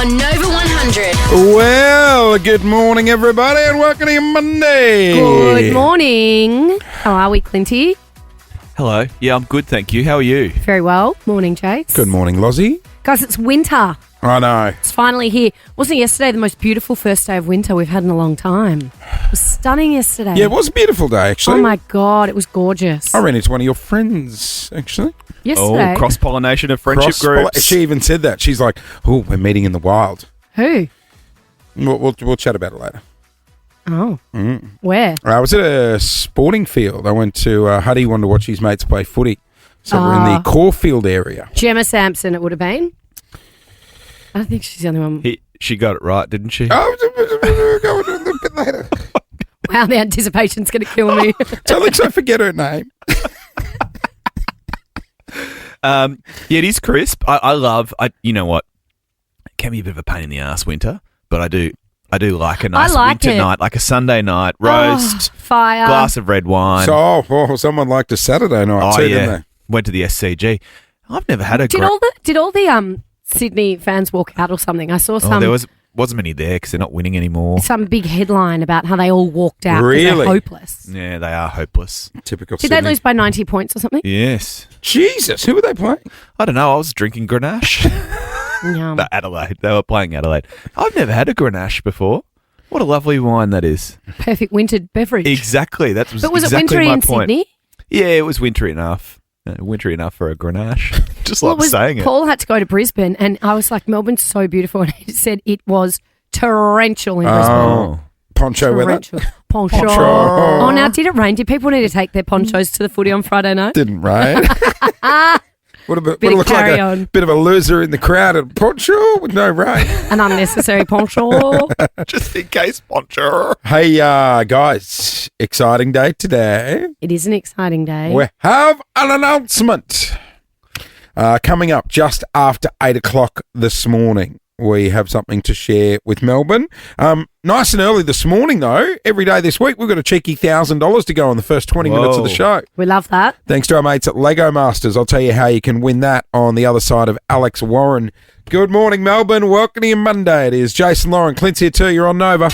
on Nova 100. Well, good morning, everybody, and welcome to your Monday. Good morning. How are we, Clinty? Hello. Yeah, I'm good, thank you. How are you? Very well. Morning, Chase. Good morning, Lozzie. Guys, it's winter. I know. It's finally here. Wasn't yesterday the most beautiful first day of winter we've had in a long time? It was stunning yesterday. Yeah, it was a beautiful day, actually. Oh, my God. It was gorgeous. I ran into one of your friends, actually. Yesterday. Oh, cross-pollination of friendship groups. She even said that. She's like, oh, we're meeting in the wild. Who? We'll chat about it later. Oh. Where? I was at a sporting field. I went to Huddy, wanted to watch his mates play footy. So we're in the Caulfield area. Gemma Sampson, it would have been. I think she's the only one. She got it right, didn't she? Oh, go a little bit later. Wow, the anticipation's going to kill me. Tell Alex I forget her name. Yeah, it is crisp. You know what? It can be a bit of a pain in the ass winter, but I do like a nice winter night, like a Sunday night, roast, fire, glass of red wine. So, someone liked a Saturday night too, didn't they? Went to the SCG. I've never had a Did all the Sydney fans walk out or something? I saw some. There wasn't many there because they're not winning anymore. Some big headline about how they all walked out. Really? They're hopeless. Yeah, they are hopeless. Typical Did Sydney. they lose by 90 points or something? Yes. Jesus, who were they playing? I don't know. I was drinking Grenache. Yum. No, Adelaide. They were playing Adelaide. I've never had a Grenache before. What a lovely wine that is. Perfect winter beverage. Exactly. That was But was exactly it wintry my in point. Sydney? Yeah, it was wintry enough. Wintry enough for a Grenache. Just like saying it. Paul had to go to Brisbane, and I was like, Melbourne's so beautiful, and he said it was torrential in Brisbane. Oh. Poncho weather? Torrential. Poncho. Poncho. Oh, now did it rain? Did people need to take their ponchos to the footy on Friday night? Didn't rain. Would have Bit of looked like carry-on. bit of a loser in the crowd at Poncho with no rain. An unnecessary poncho. Just in case, Poncho. Hey, guys, exciting day today. It is an exciting day. We have an announcement coming up just after 8 o'clock this morning. We have something to share with Melbourne. Nice and early this morning, though. Every day this week, we've got a cheeky $1,000 to go on the first 20 minutes of the show. We love that. Thanks to our mates at Lego Masters. I'll tell you how you can win that on the other side of Alex Warren. Good morning, Melbourne. Welcome to your Monday. It is Jason Lauren. Clint's here too. You're on Nova.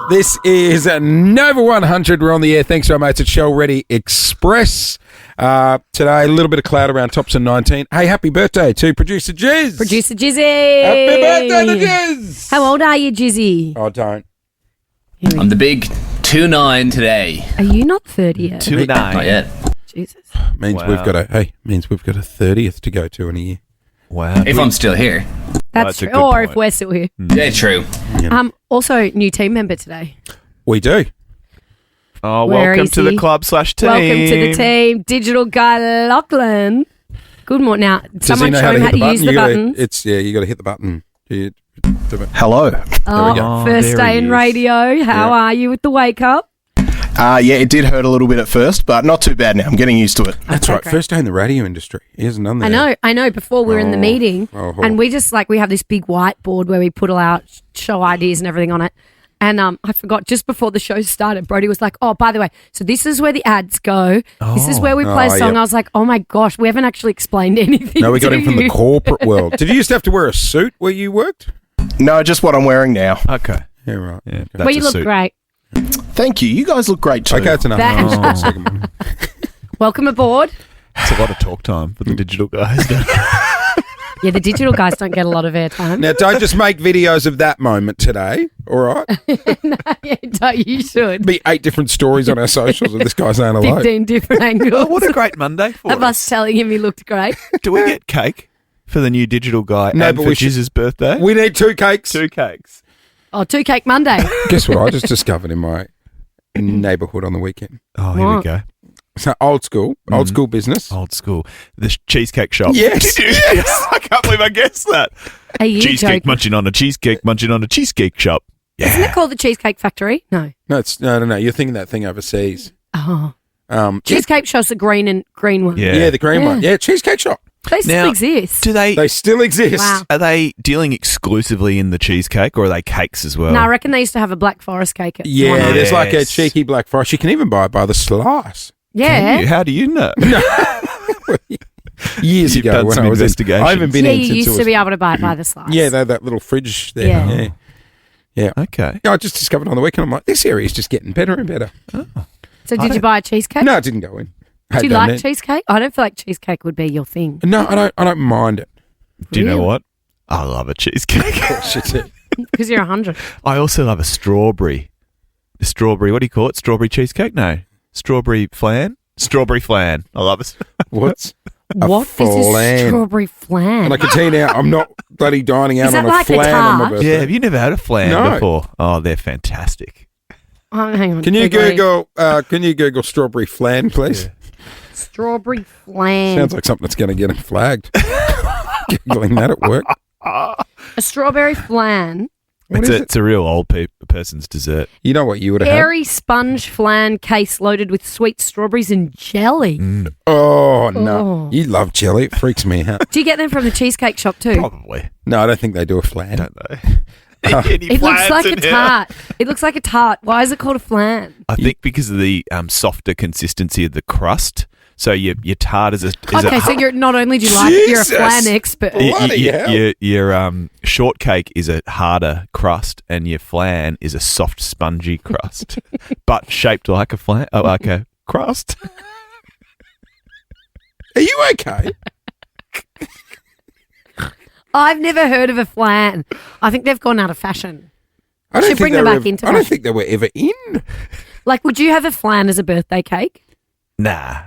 This is Nova 100. We're on the air. Thanks to our mates at Shell Ready Express. Today, a little bit of cloud around tops of 19. Hey, happy birthday to Producer Jiz. Producer Jizzy. Happy birthday to Jiz. How old are you, Jizzy? Oh, don't. I'm the big 2-9 today. Are you not 30 yet? 2-9. Not yet. Jesus. Means Wow. we've got a 30th to go to in a year. Wow. If I'm still here. That's a true. good Or point. if we're still here. Yeah, true. Also, new team member today. We do. Oh, Where welcome is to the he? club/team. Welcome to the team, Digital Guy Lachlan. Good morning. Now, Does someone he know show him how to use the You gotta- buttons. you got to hit the button. Hello. Oh, go. first there day he in is. radio. How Yeah. are you with the wake up? Yeah, it did hurt a little bit at first, but not too bad now. I'm getting used to it. That's Okay, right. great. First day in the radio industry. He hasn't done that. I know. Before we were in the meeting, and we just we have this big whiteboard where we put all our show ideas and everything on it. And I forgot, just before the show started, Brody was like, oh, by the way, so this is where the ads go. This is where we play a song. yep. I was like, oh my gosh, we haven't actually explained anything. No, we got to him from you. the corporate world. Did you used to have to wear a suit where you worked? No, just what I'm wearing now. Okay. Yeah, right. Yeah, Well, you look great. Thank you. You guys look great too. Okay, it's enough. That- Welcome aboard. It's a lot of talk time for the digital guys. Yeah, the digital guys don't get a lot of airtime. Now, don't just make videos of that moment today, all right? Yeah, you should. Be 8 different stories on our socials of this guy saying hello. 15 different angles. Oh, what a great Monday for Of us telling him he looked great. Do we get cake for the new digital guy No, and but for we should- Jiz's birthday? We need 2 cakes. 2 cakes. Oh, 2 Cake Monday. Guess what I just discovered in my neighbourhood on the weekend? Oh, here we What? go. So old school business. Old school. The cheesecake shop. Yes. Yes. I can't believe I guessed that. Are you Cheesecake joking? munching on a cheesecake, munching on a cheesecake shop. Isn't it called the Cheesecake Factory? No. No. You're thinking that thing overseas. Oh. Yeah, Cheesecake Shop's the green one. Yeah. the green one. Yeah, Cheesecake Shop. They still Now, exist. Do they? They still exist. Wow. Are they dealing exclusively in the cheesecake, or are they cakes as well? No, I reckon they used to have a Black Forest cake at Yeah, one. there's like a Yes. cheeky Black Forest. You can even buy it by the slice. Yeah. Can you? How do you know? Years You've ago done when some I was investigation. I haven't been Yeah, in you since used it to was, be able to buy it by the slice. Yeah, that little fridge there. Yeah. Yeah. Okay. I just discovered on the weekend, I'm like, this area is just getting better and better. So did you buy a cheesecake? No, it didn't go in. Do you like cheesecake? I don't feel like cheesecake would be your thing. No, I don't mind it. Do you know Really? what? I love a cheesecake. Shit, it. Because you're 100. I also love a strawberry. Strawberry, what do you call it? Strawberry cheesecake? No. Strawberry flan? Strawberry flan. I love it. What's What is flan? a strawberry flan? And I can tell you now, I'm not bloody dining out Is on that a like a flan on my tart? birthday. Yeah, have you never had a flan No. before? Oh, they're fantastic. Oh, hang on. Can you Googling. Google strawberry flan, please? Strawberry flan. Sounds like something that's going to get him flagged. Googling that at work. A strawberry flan. What is it? It's a real old person's dessert. You know what you would have had? Airy sponge flan case loaded with sweet strawberries and jelly. Oh, no. Oh. You love jelly. It freaks me out. Do you get them from the cheesecake shop too? Probably. No, I don't think they do a flan. Don't they? It looks like a tart. It looks like a tart. Why is it called a flan? I think because of the softer consistency of the crust. So your tart is a Okay, so you're not only do you like it, you're a Jesus. flan expert. Bloody hell. your shortcake is a harder crust, and your flan is a soft, spongy crust, but shaped like a flan, like a crust. Are you okay? I've never heard of a flan. I think they've gone out of fashion. I don't Should bring think them they were back into I don't fashion. think they were ever in. Like, would you have a flan as a birthday cake? Nah.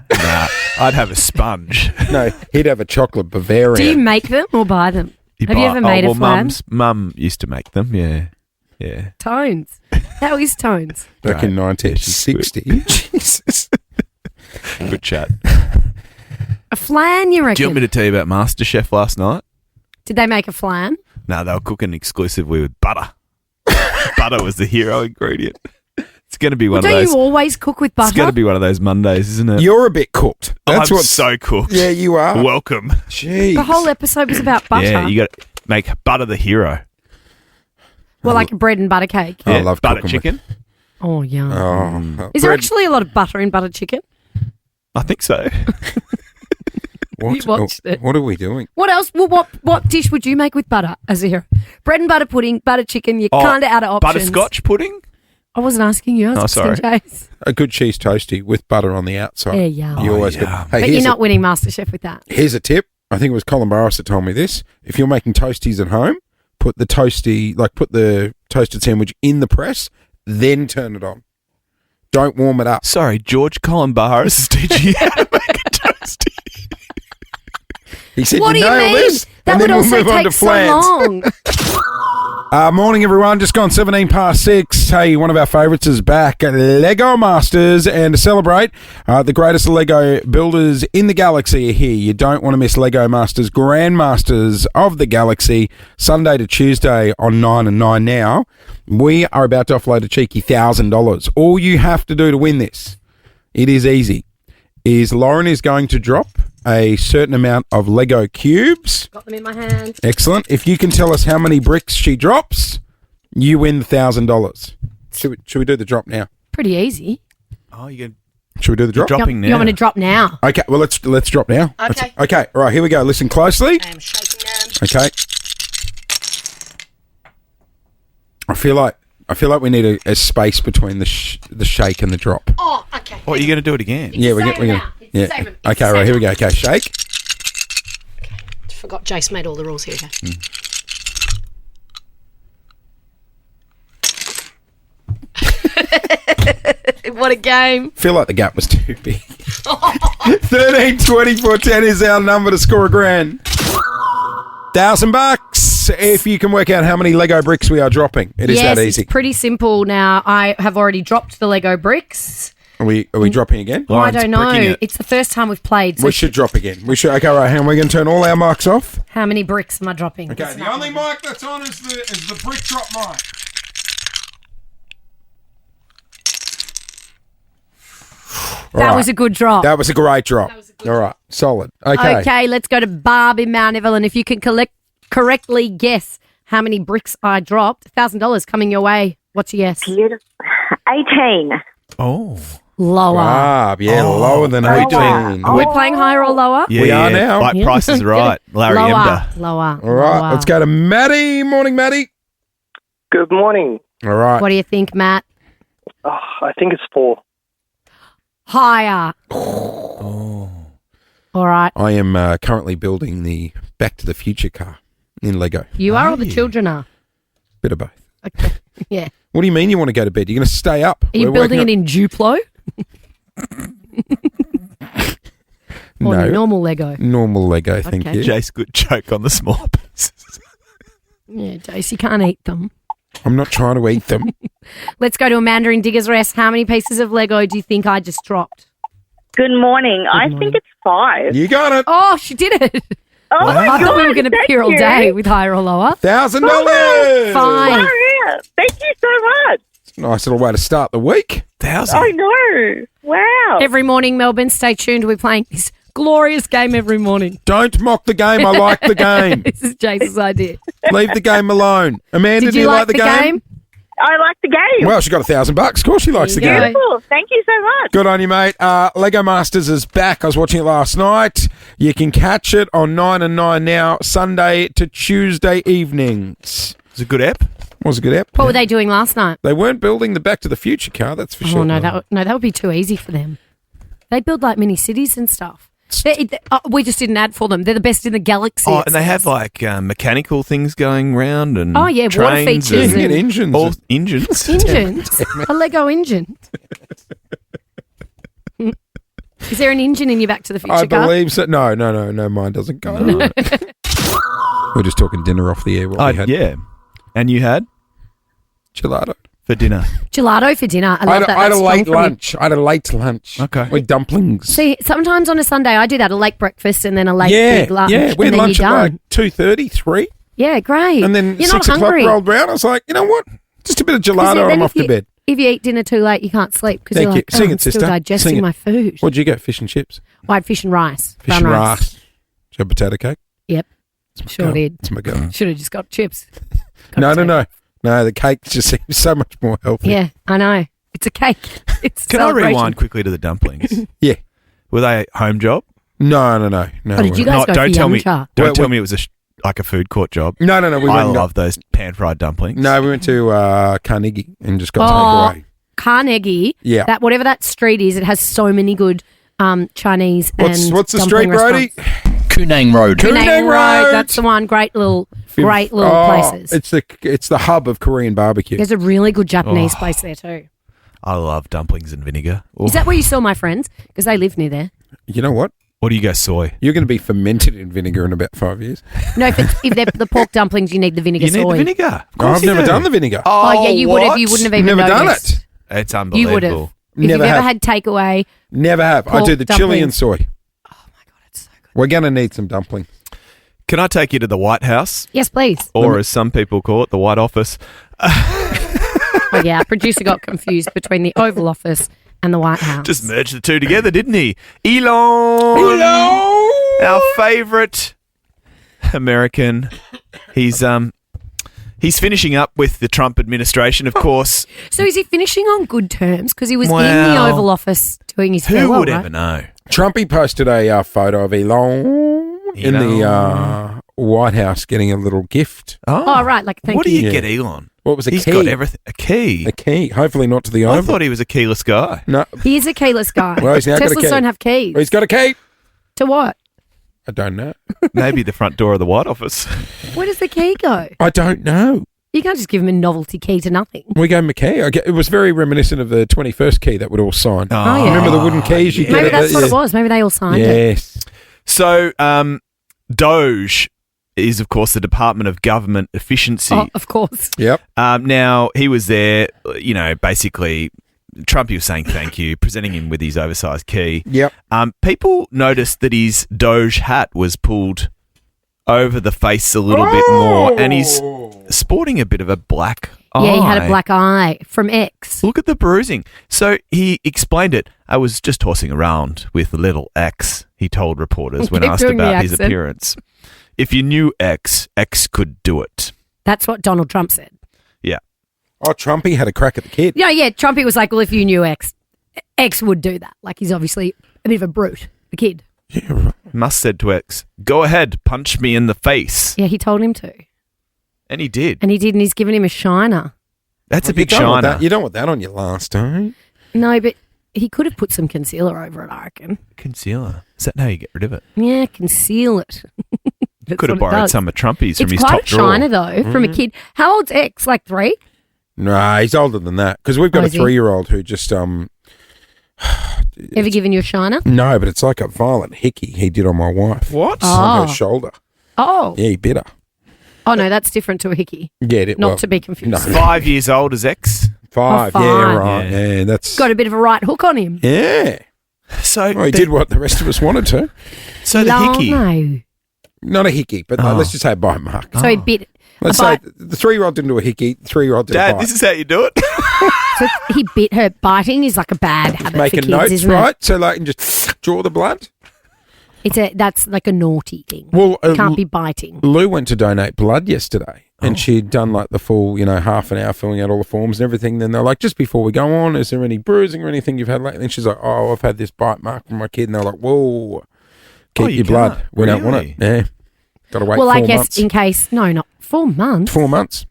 I'd have a sponge. No, he'd have a chocolate Bavaria. Do you make them or buy them? Have you ever made a flan? Mum used to make them. Yeah. Tones. How is Tones? Back in 1960. Jesus. Good chat. A flan, you reckon? Do you want me to tell you about MasterChef last night? Did they make a flan? No, they were cooking exclusively with butter. Butter was the hero ingredient. It's going to be one Don't of those. you always cook with butter? It's going to be one of those Mondays, isn't it? You're a bit cooked. That's I'm what's so cooked. Yeah, you are. Welcome. Jeez. The whole episode was about butter. Yeah, you got to make butter the hero. Well, like a bread and butter cake. I Yeah, love butter cooking with- chicken. Oh, yum. Oh, Is there bread- actually a lot of butter in butter chicken? I think so. What? You watched it. What are we doing? What else? Well, what dish would you make with butter as a hero? Bread and butter pudding, butter chicken. You're kind of out of options. Butterscotch pudding? I wasn't asking you. I was asking sorry. Chase. A good cheese toasty with butter on the outside. Yeah, yum. You always yum. get. Hey, But here's you're not winning MasterChef with that. Here's a tip. I think it was Colin Barris that told me this. If you're making toasties at home, put the toasted sandwich in the press, then turn it on. Don't warm it up. Sorry, George Colin Barris is teaching you how to make a toasty. He said, What do you nailed mean? this, That and would then we'll also move on to take so flans. long. Morning, everyone. Just gone 6:17. Hey, one of our favourites is back, Lego Masters, and to celebrate, the greatest Lego builders in the galaxy are here. You don't want to miss Lego Masters Grandmasters of the Galaxy, Sunday to Tuesday on 9 and 9 now. We are about to offload a cheeky $1,000. All you have to do to win this, it is easy, is Lauren is going to drop a certain amount of Lego cubes. Got them in my hand. Excellent. If you can tell us how many bricks she drops, you win $1,000. Should we do the drop now? Pretty easy. Oh, you're Should we do the drop? dropping now. You want me to drop now? Okay, well let's drop now. Okay. Okay. All right, here we go. Listen closely. I am shaking them. Okay. I feel like we need a space between the shake and the drop. Oh, okay. Oh, you're going to do it again? Yeah, we're same gonna. amount. It's the Yeah. same- it's Okay, the right. same Here we go. Okay, shake. Forgot Jace made all the rules here. Okay. What a game. Feel like the gap was too big. 13, 24, 10 is our number to score a grand. $1,000 if you can work out how many Lego bricks we are dropping. It is Yes, that easy. it's pretty simple now. I have already dropped the Lego bricks. Are we dropping again? I Lauren's don't know. bricking it. It's the first time we've played. So We should drop again. We should. Okay, right. And we're going to turn all our mics off. how many bricks am I dropping? Okay, It's the not- only mic that's on is the brick drop mic. That was a good drop. That was a great drop. All right, solid. Okay. Okay, let's go to Barbie Mount Evelyn. If you can correctly guess how many bricks I dropped, $1,000 coming your way. What's your guess? Beautiful. 18. Oh. Lower. Lower than are we 18. Are we playing higher or lower? Yeah, We are now. Like Price is Right. Larry Emder. Lower. All right, let's go to Maddie. Morning, Maddie. Good morning. All right. What do you think, Matt? I think it's 4. Higher. Oh. All right. I am currently building the Back to the Future car in Lego. You are or the children are? Bit of both. Okay. Yeah. What do you mean you want to go to bed? You're going to stay up? Are you building it in Duplo? Or No. normal Lego? Normal Lego, thank Okay. you. Jace, good joke on the small pieces. Yeah, Jace, you can't eat them. I'm not trying to eat them. Let's go to Amanda in Digger's Rest. How many pieces of Lego do you think I just dropped? Good morning. I think it's 5. You got it. Oh, she did it. Oh my I God, thought we were going to be thank here all you. day with higher or lower. $1,000. Fine. Maria, thank you so much. Nice little way to start the week. 1,000. I know. Wow. Every morning, Melbourne, stay tuned. We're playing this glorious game every morning. Don't mock the game. I like the game. This is Jace's idea. Leave the game alone. Amanda, Did do you you like the the game? I like the game. Well, she got $1,000. Of course she likes the There you game. go. Beautiful. Thank you so much. Good on you, mate. Lego Masters is back. I was watching it last night. You can catch it on 9 and 9 now, Sunday to Tuesday evenings. It's a good app. Was a good app. What were they doing last night? They weren't building the Back to the Future car, that's for sure. Oh, no, that would be too easy for them. They build like mini cities and stuff. We just did an ad for them. They're the best in the galaxy. Oh, it and they have says. like mechanical things going round and Oh, yeah, water trains features You can and get engines. all engines. engines. A Lego engine. Is there an engine in your Back to the Future I car? believe so. No, mine doesn't go. No. We're just talking dinner off the air. What we had. Yeah. And you had Gelato. for dinner. Gelato for dinner. I love that. I had That's a late strong from you. lunch. I had a late lunch. Okay. With dumplings. See, sometimes on a Sunday I do that, a late breakfast and then a late big lunch. Yeah, we had and then lunch you're at done. like 2:30, 3. Yeah, great. And then you're 6 not o'clock hungry. rolled round. I was like, you know what? Just a bit of 'Cause gelato then and I'm if off to you- bed. If you eat dinner too late, you can't sleep because Thank you're you. like, Sing I'm it, sister. still digesting Sing it. my food. What'd you get? Fish and chips? I had fish and rice. Fish brown and rice. Did you have potato cake? Yep, It's my sure girl. did. It's my girl. Should have just got chips. No. No, the cake just seems so much more healthy. Yeah, I know. It's a cake. It's a Can I celebration. rewind quickly to the dumplings? Yeah. Were they home job? No. Oh, did you guys go don't for tell Yum me. Cha? Don't Well, tell we- me it was like a food court job. No. We I went and got- love those pan fried dumplings. No, we went to Carnegie and just got Oh, takeaway. Carnegie. Yeah. That whatever that street is, it has so many good Chinese What's and the street, dumpling Brody? restaurants. Kunang Road. Kunang Penang Road. That's the one. Great little Oh, places. It's the hub of Korean barbecue. There's a really good Japanese Oh. place there too. I love dumplings and vinegar. Oh. Is that where you saw my friends? Because they live near there. You know what? What do you go soy? You're going to be fermented in vinegar in about 5 years. No, if they're the pork dumplings, you need the vinegar You need soy. the vinegar. Of Oh, course I've you never do. done the vinegar. Oh, yeah, you would have. You wouldn't have even Never done noticed. it. It's You unbelievable. would have. If Never you've ever have. had takeaway, Never have. I Pork do the chili and dumplings. soy. oh my god, it's so good. We're going to need some dumpling. Can I take you to the White House, Yes, please. or as some people call it, the White Office? Oh yeah, our producer got confused between the Oval Office and the White House. Just merged the two together, didn't he? Elon, our favourite American. He's finishing up with the Trump administration, of course. So is he finishing on good terms? Because he was in the Well, Oval Office doing his Who farewell, would right? ever know? Trumpy posted a photo of Elon in the White House getting a little gift. Oh, right. Like, thank what do you. you Yeah. get, Elon? What was a He's key? got everything. A key. A key. Hopefully not to the I Oval. thought he was a keyless guy. No. He is a keyless guy. Well, he's now got a Teslas key. don't have keys. Well, he's got a key. To what? I don't know. Maybe the front door of the White Office. Where does the key go? I don't know. You can't just give him a novelty key to nothing. We gave him a key. It was very reminiscent of the 21st key that would all sign. Oh, yeah. Remember the wooden keys you yeah. get? Maybe at that's the- what it was. Maybe they all signed it. Yes. So, Doge is, of course, the Department of Government Efficiency. Oh, of course. Yep. Now, he was there, basically, Trumpy was saying thank you, presenting him with his oversized key. Yep. People noticed that his Doge hat was pulled over the face a little bit more, and he's sporting a bit of a black eye. Yeah, he had a black eye from X. Look at the bruising. So he explained it. I was just horsing around with little X, he told reporters when Keep asked doing the about his accent. appearance. If you knew X, X could do it. That's what Donald Trump said. Yeah. Oh, Trumpy had a crack at the kid. Yeah, Trumpy was like, well, if you knew X, X would do that. Like, he's obviously a bit of a brute, the kid. Yeah, right. Musk said to X, "Go ahead, punch me in the face." Yeah, he told him to. And he did. And he did, and he's given him a shiner. That's a You big don't want shiner. that- You don't want that on your last time. No, but he could have put some concealer over it, I reckon. Concealer. Is that how you get rid of it? Yeah, conceal it. That's Could have what it borrowed does. some of Trumpy's from It's his quite top a drawer. shiner, though, from a kid. How old's X? Like 3? Nah, he's older than that because we've got Oh, a is he? 3-year-old who just Ever given you a shiner? no, but it's like a violent hickey he did on my wife. What? On Oh. her shoulder. Oh. Yeah, he bit her. Oh, no, that's different to a hickey. Yeah, it, Not well, to be confused. No, 5 years old as X. 5. Oh, Yeah, 5. right. Yeah, that's Got a bit of a right hook on him. yeah. So Well, he did what the rest of us wanted to. So the hickey. No. Not a hickey, but Oh. let's just say a bite mark. So he bit. Let's a say bite. the 3-year-old didn't do a hickey, the 3-year-old did a Dad, bite. this is how you do it. So he bit her. Biting is like a bad habit for Making kids, notes, isn't right? it? So like, and just draw the blood. That's like a naughty thing. Well, You can't be biting. Lou went to donate blood yesterday, and she'd done like the full, half an hour filling out all the forms and everything. Then they're like, just before we go on, is there any bruising or anything you've had lately? And she's like, oh, I've had this bite mark from my kid. And they're like, whoa, keep you your blood. can't. We don't want Really? it. Yeah, got to wait. Well, 4 I guess months. in case. No, not 4 months. 4 months.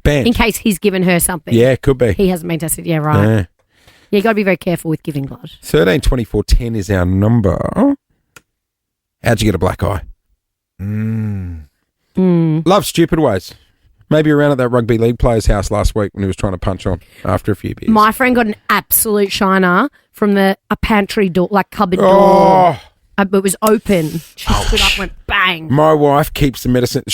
Banned. In case he's given her something. Yeah, could be. He hasn't been tested. Yeah, right. Yeah. Yeah, you got to be very careful with giving blood. 13 24 10 is our number. How'd you get a black eye? Love stupid ways. Maybe around at that rugby league player's house last week when he was trying to punch on after a few beers. My friend got an absolute shiner from a pantry door, like cupboard door. Oh, It was open. She stood up, went bang. my wife keeps the medicine.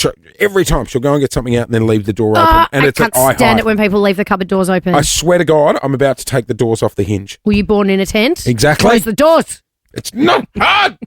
Every time she'll go and get something out and then leave the door open. And I it's can't an eye stand height. it when people leave the cupboard doors open. I swear to God, I'm about to take the doors off the hinge. Were you born in a tent? Exactly. Close the doors. It's not hard.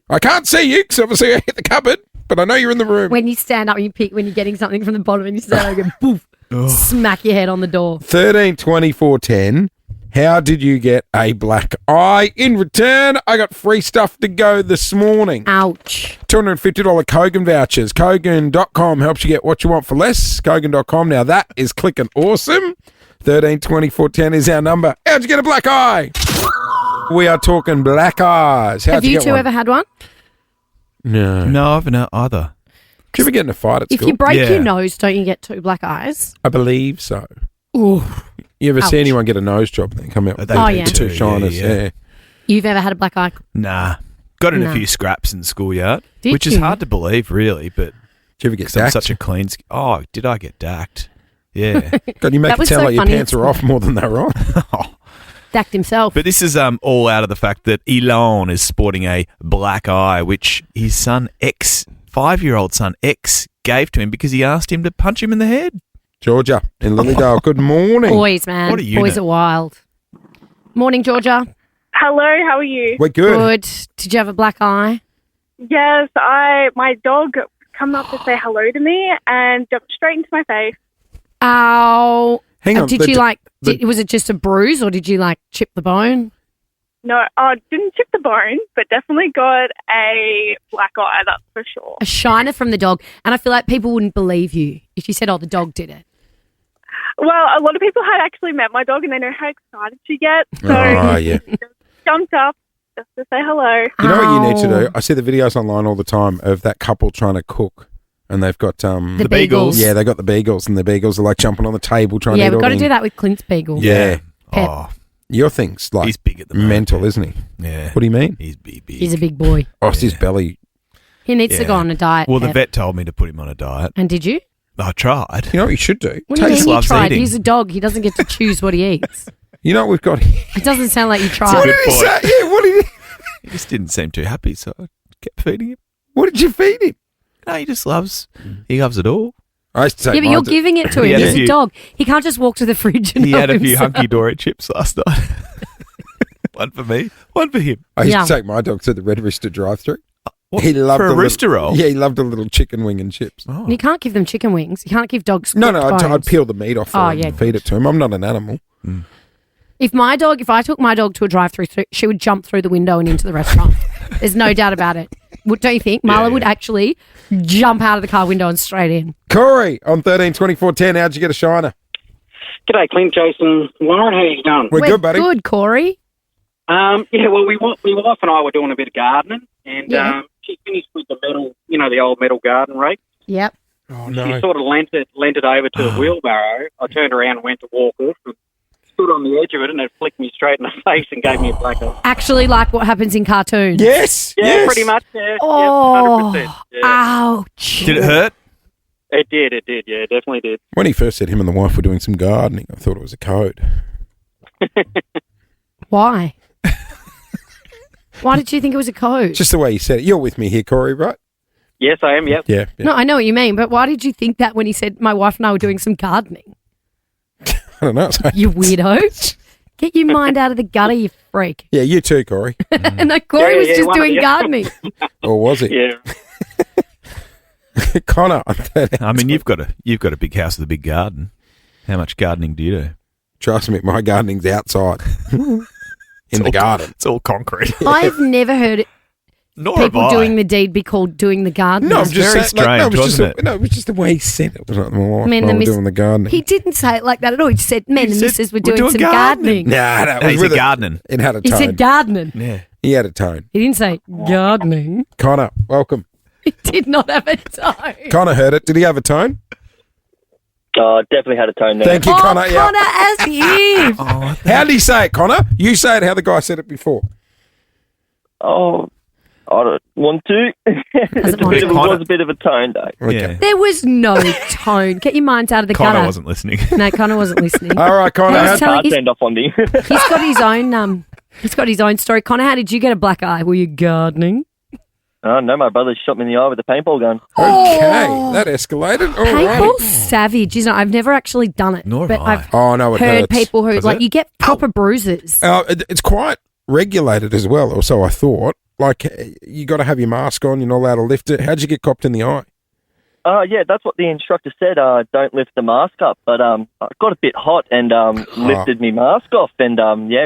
I can't see you because obviously I hit the cupboard, but I know you're in the room. When you stand up and you pick, when you're getting something from the bottom and you stand up and go, boof, smack your head on the door. 13 24 10. How did you get a black eye? In return, I got free stuff to go this morning. Ouch. $250 Kogan vouchers. Kogan.com helps you get what you want for less. Kogan.com. Now that is clicking awesome. 13 24 10 is our number. How'd you get a black eye? We are talking black eyes. How'd Have you you get two one? ever had one? No. No, I haven't either. Did you ever get in a fight at If school? you break Yeah. your nose, don't you get 2 black eyes? I believe so. Ooh. You ever see Ouch. anyone get a nose job and then come out with They Oh, do yeah. two too, shiners? Yeah. You've ever had a black eye? Nah. Got in No. a few scraps in the schoolyard, Did which is you? hard to believe, really, but Did you ever get 'cause I'm dacked? such a clean... Oh, did I get dacked? Yeah. God, you make That it was sound so like your funny pants at are off more than they're on. Dacked himself. But this is all out of the fact that Elon is sporting a black eye, which his son X, 5-year-old son X, gave to him because he asked him to punch him in the head. Georgia in Lilydale. Good morning. Boys, man. What a unit. Boys are wild. Morning, Georgia. Hello, how are you? We're good. Good. Did you have a black eye? Yes, my dog come up to say hello to me and jumped straight into my face. Ow. Hang on. Did the- you was it just a bruise or did you chip the bone? No, didn't chip the bone, but definitely got a black eye, that's for sure. A shiner from the dog. And I feel like people wouldn't believe you if you said, oh, the dog did it. Well, a lot of people had actually met my dog and they know how excited she gets. So Oh, yeah. jumped up just to say hello. You know what you need to Ow. do? I see the videos online all the time of that couple trying to cook, and they've got The beagles. yeah, they got the beagles, and the beagles are like jumping on the table trying Yeah, to eat we've got to all do the- that with Clint's beagle. Yeah, Pep. Oh, your thing's like he's big at the moment. mental, isn't he? Yeah. What do you mean? He's big. He's a big boy. Oh, it's his belly. He needs to Yeah. go on a diet. Well, the Pep. vet told me to put him on a diet. And did you? I tried. You know what you should do? What do you Taste mean you loves tried? eating. He's a dog. He doesn't get to choose what he eats. You know what we've got? It doesn't sound like you What tried. did he boy. say? Yeah, what did He just didn't seem too happy, so I kept feeding him. what did you feed him? No, he just loves. He loves it all. I used to take Yeah, but mine you're to- giving it to He him. had a He's a few- dog. He can't just walk to the fridge and He help had a few himself. hunky dory chips last night. One for me, one for him. I used Yeah. to take my dog to the Red Rooster drive-through. What, He loved for a little- rooster roll. Yeah, he loved a little chicken wing and chips. Oh. You can't give them chicken wings. You can't give dogs. No, cooked I'd bones. peel the meat off Oh, and yeah, feed it to him. I'm not an animal. If I took my dog to a drive-through, she would jump through the window and into the restaurant. There's no doubt about it. Don't you think? Marla would actually jump out of the car window and straight in. Corey on 13 24 10. How'd you get a shiner? G'day, Clint, Jason, Lauren. How you going? We're good, buddy. Good, Corey. Yeah, well, my wife and I were doing a bit of gardening, and she finished with the metal, the old metal garden rake. Yep. Oh, no. She sort of lent it over to a wheelbarrow. I turned around and went to walk off and stood on the edge of it, and it flicked me straight in the face and gave me a black eye. Actually, like what happens in cartoons. Yes. Yeah, yes. pretty much. Yeah, Oh, 100%. Yeah. ouch. Did it hurt? It did. Yeah, it definitely did. When he first said him and the wife were doing some gardening, I thought it was a code. Why? Why did you think it was a code? Just the way he said it. You're with me here, Corey, right? Yes, I am, yep. Yeah. No, I know what you mean, but why did you think that when he said my wife and I were doing some gardening? I don't know. You weirdo. Get your mind out of the gutter, you freak. Yeah, you too, Corey. No, Corey was just doing gardening. Or was it? Yeah. Connor. I mean, you've got a big house with a big garden. How much gardening do you do? Trust me, my gardening's outside. In the garden. It's all concrete. I've never heard it. Nor have People I. doing the deed be called doing the garden. No, I'm It's just very saying, like, no, it was strange, wasn't it? No, it was just the way he said it. It was like, my wife Man, and I the were doing the gardening. He didn't say it like that at all. He just said, men and said, missus were "We're doing doing some gardening." gardening. Nah, No, he said gardening. It had a He tone. said gardening. Yeah. He had a tone. He didn't say gardening. Connor, welcome. He did not have a tone. Connor heard it. Did he have a tone? Definitely had a tone there. Thank you, Oh, Connor. Yeah. Connor, as if. How did he say it, Connor? You say it how the guy said it before. Oh, I don't want to. Doesn't want It to. was a bit of a tone, though. Okay. Yeah. There was no tone. Get your minds out of the Connor gutter. wasn't listening. No, Connor wasn't listening. All right, Connor. I was how- telling- I turned off on me. He's got his own. He's got his own story. Connor, how did you get a black eye? Were you gardening? Oh, no, my brother shot me in the eye with a paintball gun. Okay, that escalated. All right. Paintball's savage. I've never actually done it, Nor but have I. I've Oh, no, it heard hurts. people who Does like it? you get proper bruises. It's quite regulated as well, or so I thought. Like, you got to have your mask on. You're not allowed to lift it. How'd you get copped in the eye? Yeah, that's what the instructor said. Don't lift the mask up. But I got a bit hot and lifted my mask off. And,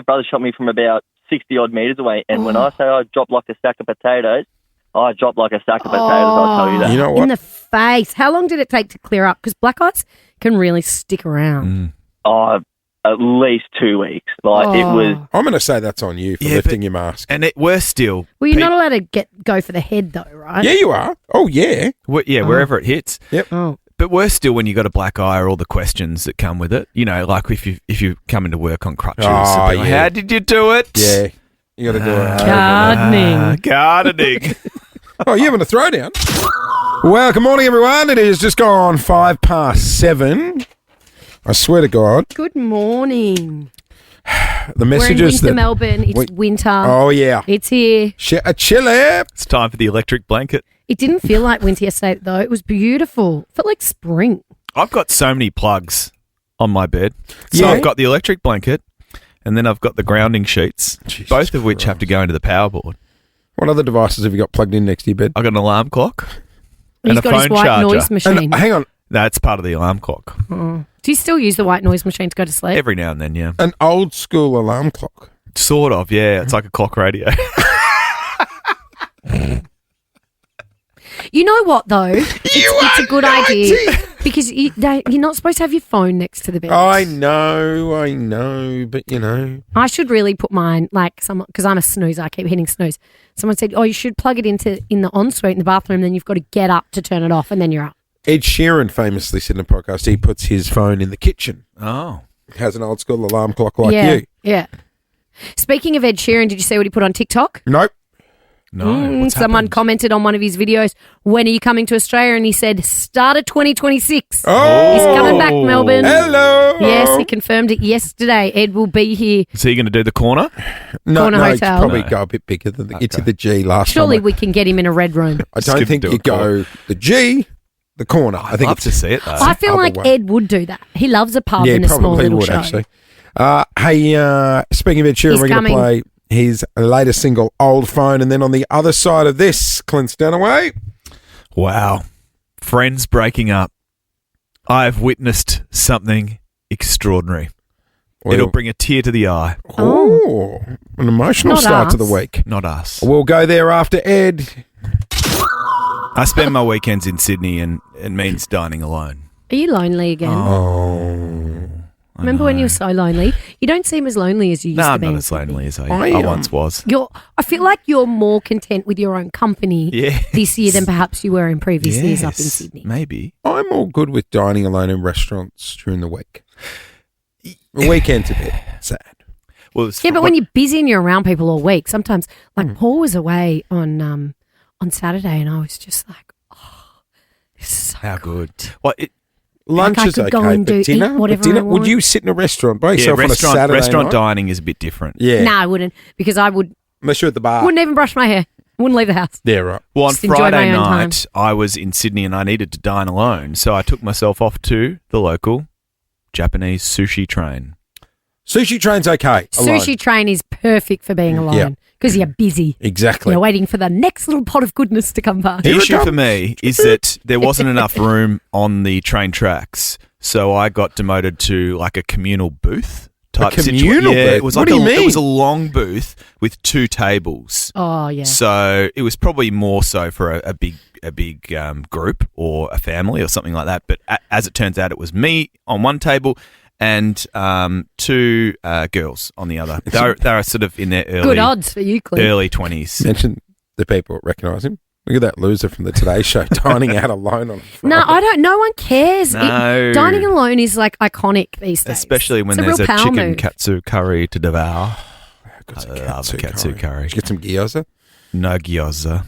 brother shot me from about 60-odd metres away. And when I say I dropped like a sack of potatoes, I dropped like a sack of potatoes, I'll tell you that. You know In what? the face. How long did it take to clear up? Because black eyes can really stick around. At least 2 weeks. It was... I'm going to say that's on you for Yeah, lifting but- your mask. And worse still. Well, you're not allowed to go for the head though, right? Yeah, you are. Oh, yeah. Wherever it hits. Oh. But worse still when you got a black eye are all the questions that come with it. Like if you come into work on crutches. Oh, it'd be like, yeah. how did you do it? Yeah. You got to do it. Gardening. Gardening. Oh, you having a throwdown? Well, good morning, everyone. It is just gone 7:05. I swear to God, Good morning. the We're in messages winter that... Melbourne. It's Wait. winter. Oh, yeah. It's here. A chili. It's time for the electric blanket. It didn't feel like winter yesterday though. It was beautiful. It felt like spring. I've got so many plugs on my bed. So Yeah. I've got the electric blanket and then I've got the grounding sheets, Jesus both of which have to go into the power board. What other devices have you got plugged in next to your bed? I've got an alarm clock and He's a got his phone white charger. noise machine. And, hang on. That's part of the alarm clock. Do you still use the white noise machine to go to sleep? Every now and then, yeah. An old school alarm clock. Sort of, yeah. It's like a clock radio. You know what though? It's a good idea because you're not supposed to have your phone next to the bed. I know, but you know. I should really put mine because I'm a snoozer. I keep hitting snooze. Someone said, "Oh, you should plug it in the ensuite in the bathroom. Then you've got to get up to turn it off, and then you're up." Ed Sheeran famously said in a podcast he puts his phone in the kitchen. Oh. Has an old school alarm clock like yeah, you. yeah. Speaking of Ed Sheeran, did you see what he put on TikTok? Nope. No. What's Someone happened? commented on one of his videos, "When are you coming to Australia?" And he said, "Start of 2026." Oh. He's coming back, Melbourne. Hello. Yes, he confirmed it yesterday. Ed will be here. So you're going to do the corner? Corner no, Hotel. Probably No. go a bit bigger than it's at the G last Surely time. we can get him in a red room. I don't Skip think to you a corner. go the G, the corner. I I'd think love it's to see it, though. I feel other like way. Ed would do that. He loves a pub yeah, and a small probably little would show. actually. Hey, speaking of Ed Sheeran, He's we're going to coming. play his latest single, "Old Phone," and then on the other side of this, Clint Stanaway. Wow. Friends breaking up. I've witnessed something extraordinary. It'll bring a tear to the eye. Oh, an emotional Not start to us. the week. Not us. We'll go there after Ed. I spend my weekends in Sydney and it means dining alone. Are you lonely again? Oh, Remember when you were so lonely? You don't seem as lonely as you used No, to I'm be. not as lonely as I I once was. I feel like you're more content with your own company Yes. this year than perhaps you were in previous years up in Yes, Sydney. Maybe. I'm all good with dining alone in restaurants during the week. The weekend's a bit sad. Well, it's Yeah, but when you're busy and you're around people all week, sometimes like Paul was away on Saturday, and I was just like, oh, this is so how good. Well, Lunch I is could okay, go and but eat dinner, whatever dinner I would want. you sit in a restaurant by yourself on a Saturday restaurant night? dining is a bit different. Yeah, No, I wouldn't, because I unless you're at the bar. wouldn't even brush my hair. Wouldn't leave the house. Yeah, right. Well, on Just enjoy Friday my own time. night, I was in Sydney and I needed to dine alone, so I took myself off to the local Japanese sushi train. Sushi train's okay. alone. Sushi train is perfect for being alone because you're busy. Exactly. You're waiting for the next little pot of goodness to come past. The Here it issue for comes. me is that there wasn't enough room on the train tracks, so I got demoted to like a communal booth type communal Yeah, booth? it was What like do you it mean? was a long booth with 2 tables. Oh, yeah. So it was probably more so for a big group or a family or something like that. But as it turns out, it was me on one table and 2 girls on the other. They were sort of in their Good odds for you, Clint. early 20s. Mention the people that recognise him. Look at that loser from the Today Show dining out alone on Friday. No, I don't. No one cares. No. Dining alone is like iconic these days. Especially when It's there's real a power chicken move. katsu curry to devour. Got some I love a katsu curry. Did you get some gyoza? No gyoza.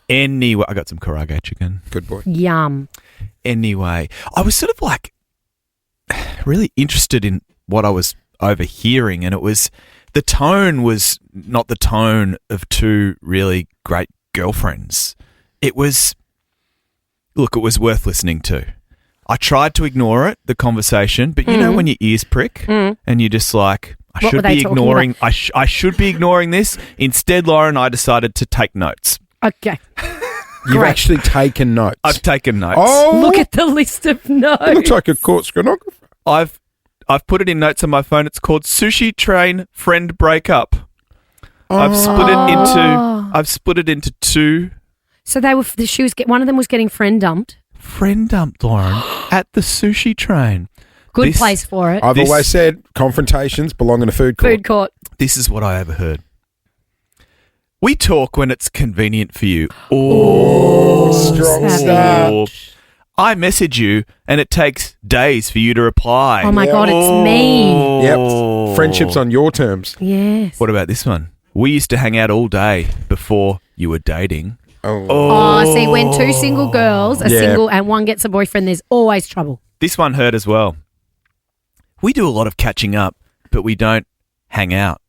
Anyway, I got some karage chicken. Good boy. Yum. Anyway, I was sort of like really interested in what I was overhearing, and the tone was not the tone of 2 really great girlfriends. It was worth listening to. I tried to ignore it, the conversation, but you know when your ears prick and you're just like, I What were should they be talking ignoring. I should be ignoring this. Instead, Lauren, I decided to take notes. Okay. You've Great. actually taken notes. I've taken notes. Oh, Look at the list of notes. it looks like a court stenographer. I've put it in notes on my phone. It's called Sushi Train Friend Breakup. I've split it into 2. So they were. One of them was getting friend dumped. Friend dumped, Lauren, at the sushi train. Good place for it. I've always said confrontations belong in a food court. Food court. This is what I overheard. We talk when it's convenient for you. Oh, Strong savage. start. I message you and it takes days for you to reply. Oh my God, it's me. Yep. Friendships on your terms. Yes. What about this one? We used to hang out all day before you were dating. Oh, see, when 2 single girls are single and one gets a boyfriend, there's always trouble. This one hurt as well. We do a lot of catching up, but we don't hang out.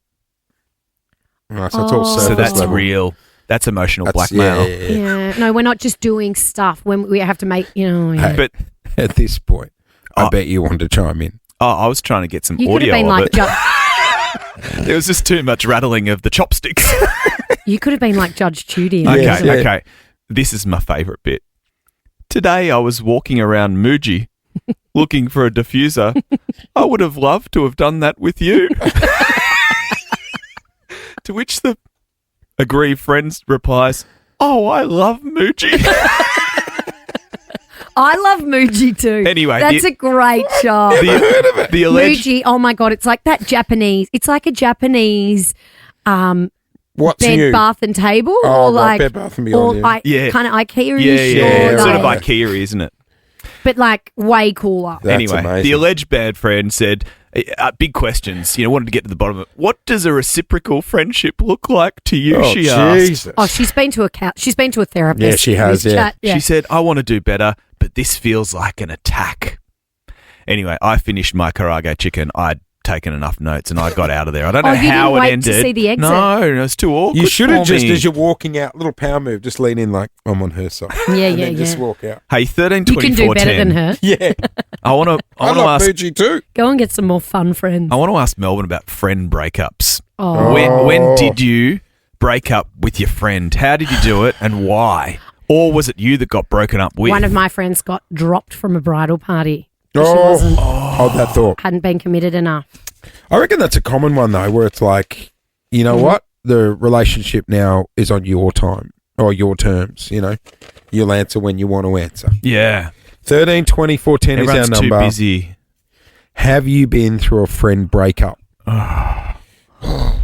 Right, so it's all surface So that's level. real. That's emotional That's- blackmail. Yeah. No, we're not just doing stuff when we have to make, Yeah. But At this point, I bet you wanted to chime in. I was trying to get some You could audio have been of like, it. There was just too much rattling of the chopsticks. you could have been like Judge Judy. Okay, Yes, yeah. okay. This is my favourite bit. Today I was walking around Muji looking for a diffuser. I would have loved to have done that with you. To which the aggrieved friend replies, "Oh, I love Muji." I love Muji too. Anyway, that's a great shop. The alleged Muji, oh my God, it's like that Japanese. It's like a Japanese What's bed, new? bath and table, Oh, or right, like Bed, Bath and Beyond, or yeah. kind of IKEA-ish, yeah. or Sort of like- IKEA, isn't it? but like way cooler. That's Anyway, amazing. the alleged bad friend said, big questions, wanted to get to the bottom of it. What does a reciprocal friendship look like to you, Oh, she asked. Jesus. Oh, she's been to a therapist. Yeah, she has, This yeah. chat, yeah. She said, I want to do better, but this feels like an attack. Anyway, I finished my karage chicken. I'd taken enough notes and I got out of there. I don't know you how didn't it wait ended. to see the exit? No, it was too awkward. You should have for just, me. as you're walking out, little power move, just lean in like, I'm on her side. Yeah, and yeah, then just yeah. walk out. Hey, 13, You can 24, do better 10. than her. Yeah. I want to I love ask. Fuji too. Go and get some more fun friends. I want to ask Melbourne about friend breakups. Oh. When did you break up with your friend? How did you do it, and why? Or was it you that got broken up with? One of my friends got dropped from a bridal party. She Oh, wasn't, hold that thought. hadn't been committed enough. I reckon that's a common one though, where it's like, you know what? The relationship now is on your time or your terms. You'll answer when you want to answer. Yeah. 13 24 10 is our Everyone's too number. busy. Have you been through a friend breakup?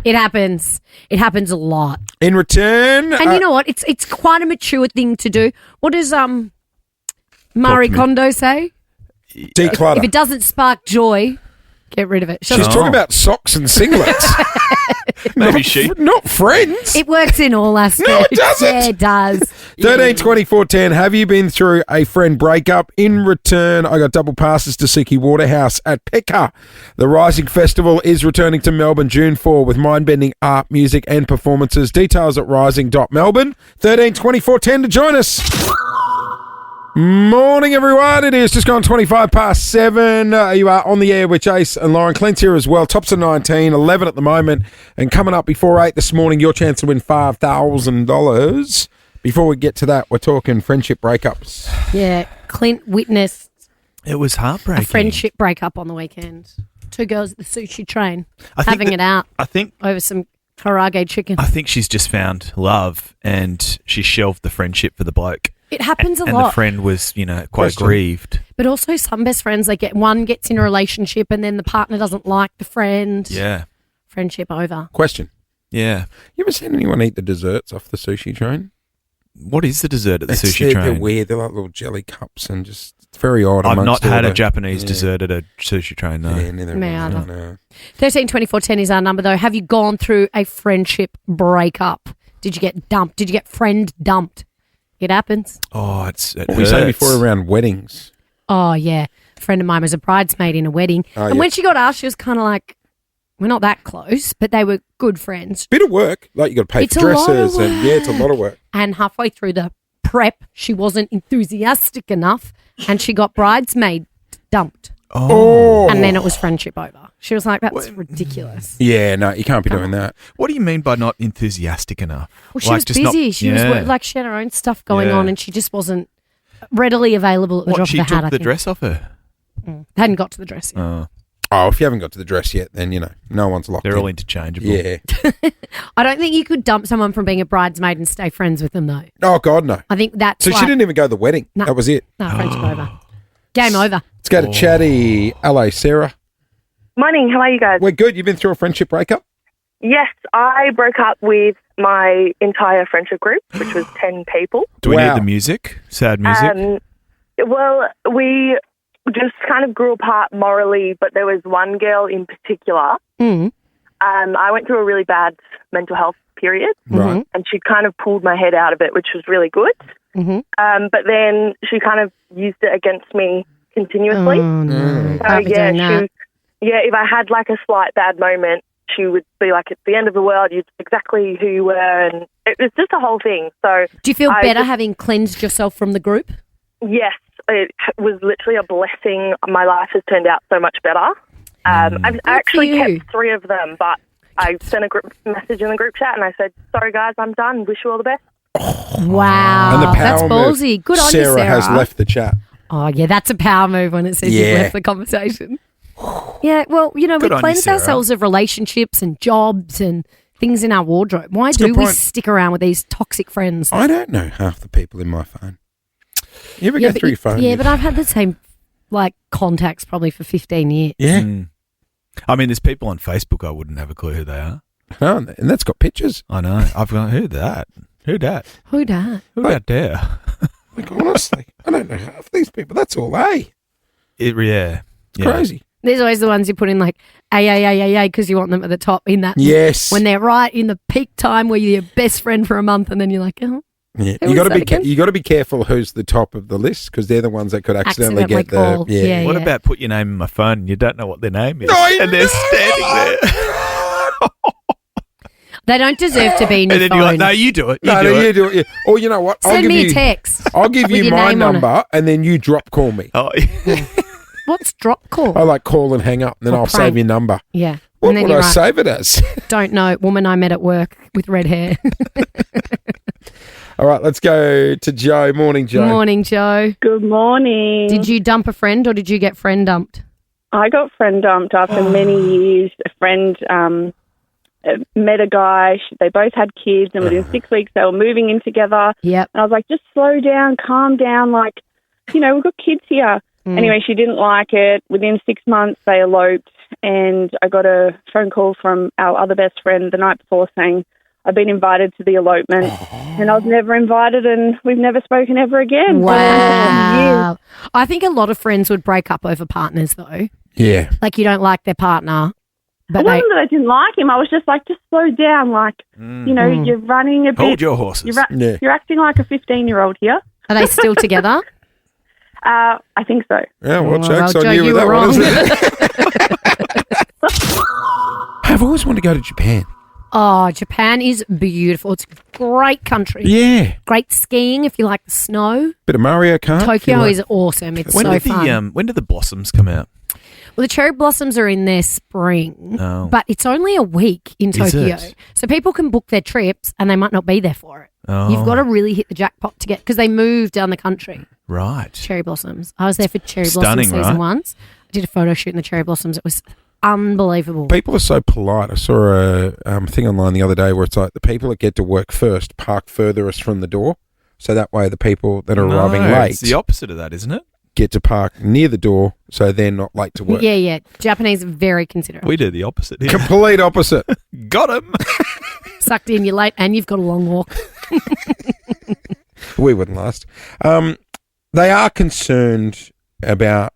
It happens. It happens a lot. In return... And you know what? It's quite a mature thing to do. What does Marie Kondo say? declutter. If it doesn't spark joy, get rid of it. She's talking about socks and singlets. Maybe she. Not friends. It works in all aspects. No, it doesn't. Yeah, it does. 13, 24, 10. Have you been through a friend breakup? In return, I got double passes to Suki Waterhouse at Pekka. The Rising Festival is returning to Melbourne June 4 with mind-bending art, music and performances. Details at rising.melbourne. 13, 24, 10 to join us. Morning, everyone. It is just gone 25 past 7. You are on the air with Jace and Lauren. Clint's here as well. Tops of 19, 11 at the moment. And coming up before 8 this morning, your chance to win $5,000. Before we get to that, we're talking friendship breakups. Yeah, Clint witnessed It was heartbreaking. a friendship breakup on the weekend. Two girls at the sushi train having it out over some karage chicken. I think she's just found love and she shelved the friendship for the bloke. It happens a lot. And the friend was, quite grieved. But also some best friends, one gets in a relationship and then the partner doesn't like the friend. Yeah. Friendship over. Question. Yeah. You ever seen anyone eat the desserts off the sushi train? What is the dessert at the sushi train? They're weird. They're like little jelly cups and just it's very odd. I've not had a Japanese dessert at a sushi train, no. Yeah, neither have I. 13 24 10 is our number though. Have you gone through a friendship breakup? Did you get dumped? Did you get friend dumped? It happens. Oh, it what we say before around weddings. Oh, yeah. A friend of mine was a bridesmaid in a wedding. And when she got asked, she was kind of like, we're not that close, but they were good friends. Bit of work. Like you got to pay for dresses. And it's a lot of work. And halfway through the prep, she wasn't enthusiastic enough and she got bridesmaid dumped. Oh. And then it was friendship over. She was like, that's ridiculous. Yeah, no, you can't be doing that. What do you mean by not enthusiastic enough? Well, she was busy. She was she had her own stuff going on and she just wasn't readily available at the drop of a hat. She took the dress off her? Hadn't got to the dress yet. Oh, if you haven't got to the dress yet, then, no one's locked in. They're all interchangeable. Yeah. I don't think you could dump someone from being a bridesmaid and stay friends with them, though. Oh, God, no. I think that's So she didn't even go to the wedding? No. That was it? No, friendship over. Game over. Let's go to Chatty. Hello, Sarah. Morning, how are you guys? We're good. You've been through a friendship breakup? Yes, I broke up with my entire friendship group, which was 10 people. Do we need the music? Sad music? Well, we just kind of grew apart morally, but there was one girl in particular. I went through a really bad mental health period, right? And she kind of pulled my head out of it, which was really good. But then she kind of used it against me continuously. Oh, no. So, if I had like a slight bad moment, she would be like, it's the end of the world, you're exactly who you were, and it was just a whole thing. So, do you feel better having cleansed yourself from the group? Yes, it was literally a blessing. My life has turned out so much better. I've actually kept 3 of them, but I sent a group message in the group chat and I said, sorry guys, I'm done. Wish you all the best. Wow. And the power that's ballsy. Good on you, Sarah. Sarah has left the chat. Oh, yeah, that's a power move when it says you've left the conversation. Yeah, well, we cleanse ourselves of relationships and jobs and things in our wardrobe. Why do we stick around with these toxic friends? I don't know half the people in my phone. You ever go through your phone? Yeah, but I've had the same contacts probably for 15 years. Yeah. I mean, there's people on Facebook I wouldn't have a clue who they are. Oh, and that's got pictures. I know. I've gone, who that? Who dat? Who dat? Who dat dare? Honestly, I don't know half these people. That's all, It's crazy. There's always the ones you put in because you want them at the top in that. Yes. When they're right in the peak time where you're your best friend for a month and then you're like, oh. Yeah. You got to be careful who's the top of the list because they're the ones that could accidentally get the. Yeah. What about put your name in my phone and you don't know what their name is? And they're standing there. They don't deserve to be in your phone. And then you're like, no, you do it. You do it. Yeah. Or you know what? Send me a text. I'll give you my number and then you drop call me. Oh, What's drop call? I call and hang up and then I'll save your number. Yeah. What would I save it as? Don't know. Woman I met at work with red hair. All right, let's go to Joe. Morning, Joe. Morning, Joe. Good morning. Did you dump a friend or did you get friend dumped? I got friend dumped after many years. A friend met a guy. They both had kids, and within 6 weeks they were moving in together. Yep. And I was like, just slow down, calm down. We've got kids here. Anyway, she didn't like it. Within 6 months, they eloped, and I got a phone call from our other best friend the night before saying, I've been invited to the elopement, and I was never invited, and we've never spoken ever again. Wow. I think a lot of friends would break up over partners, though. Yeah. Like, you don't like their partner. But it wasn't that I didn't like him. I was just like, just slow down. Like, you're running a bit. Hold your horses. You're acting like a 15-year-old here. Are they still together? I think so. Yeah, well, joke's Joe, on you with you that were one, wrong. isn't it? I've always wanted to go to Japan. Oh, Japan is beautiful. It's a great country. Yeah. Great skiing if you like the snow. Bit of Mario Kart. Tokyo is awesome. It's so fun. When do the blossoms come out? Well, the cherry blossoms are in their spring, but it's only a week in Tokyo. So people can book their trips and they might not be there for it. Oh. You've got to really hit the jackpot to get, because they move down the country. Right. Cherry blossoms. I was there for cherry blossom Stunning, season right? once. I did a photo shoot in the cherry blossoms. It was unbelievable. People are so polite. I saw a thing online the other day where it's like the people that get to work first park furthest from the door. So that way the people that are arriving late It's the opposite of that, isn't it? get to park near the door so they're not late to work. Yeah. Japanese are very considerate. We do the opposite here. Complete opposite. Got him. Sucked in, you're late, and you've got a long walk. We wouldn't last. They are concerned about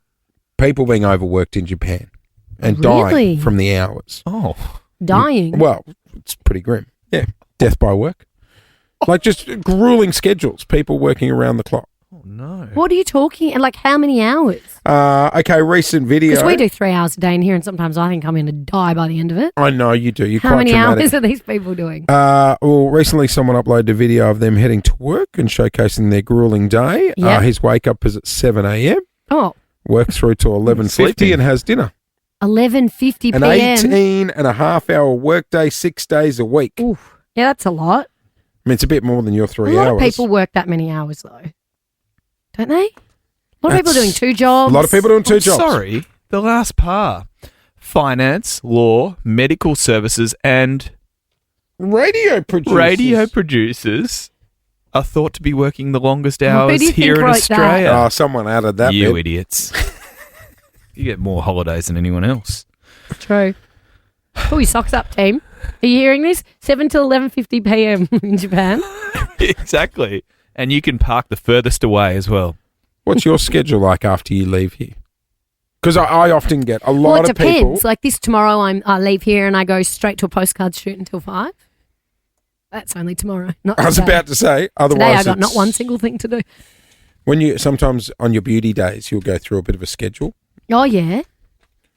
people being overworked in Japan and Really? dying from the hours. Oh. Dying? Well, it's pretty grim. Yeah. Death by work. Like just grueling schedules, people working around the clock. Oh, no. What are you talking? And like how many hours? Okay, recent video. Because we do 3 hours a day in here, and sometimes I think I'm going to die by the end of it. I know you do. You're How quite many dramatic. hours are these people doing? Well, recently someone uploaded a video of them heading to work and showcasing their grueling day. Yep. His wake up is at 7 a.m. Oh, Works through to 11:50 Sleeping. and has dinner. 11:50 An p.m. 18 and a half hour workday, 6 days a week. Oof. Yeah, that's a lot. I mean, it's a bit more than your 3 A lot hours. of people work that many hours, though. Don't they? A lot of people doing 2 jobs. A lot of people doing 2 I'm jobs. Sorry, the last part. Finance, law, medical services, and Radio producers are thought to be working the longest Who hours do you here think in wrote Australia. Oh, someone added that You bit. idiots. You get more holidays than anyone else. True. Pull your socks up, team. Are you hearing this? 7 till 11:50 p.m. in Japan. Exactly. And you can park the furthest away as well. What's your schedule like after you leave here? Because I often get a lot Well, it of people. depends. Like this tomorrow, I leave here and I go straight to a postcard shoot until 5. That's only tomorrow, not I was today. about to say, Today otherwise I got not it's- one single thing to do. When you sometimes on your beauty days, you'll go through a bit of a schedule. Oh yeah.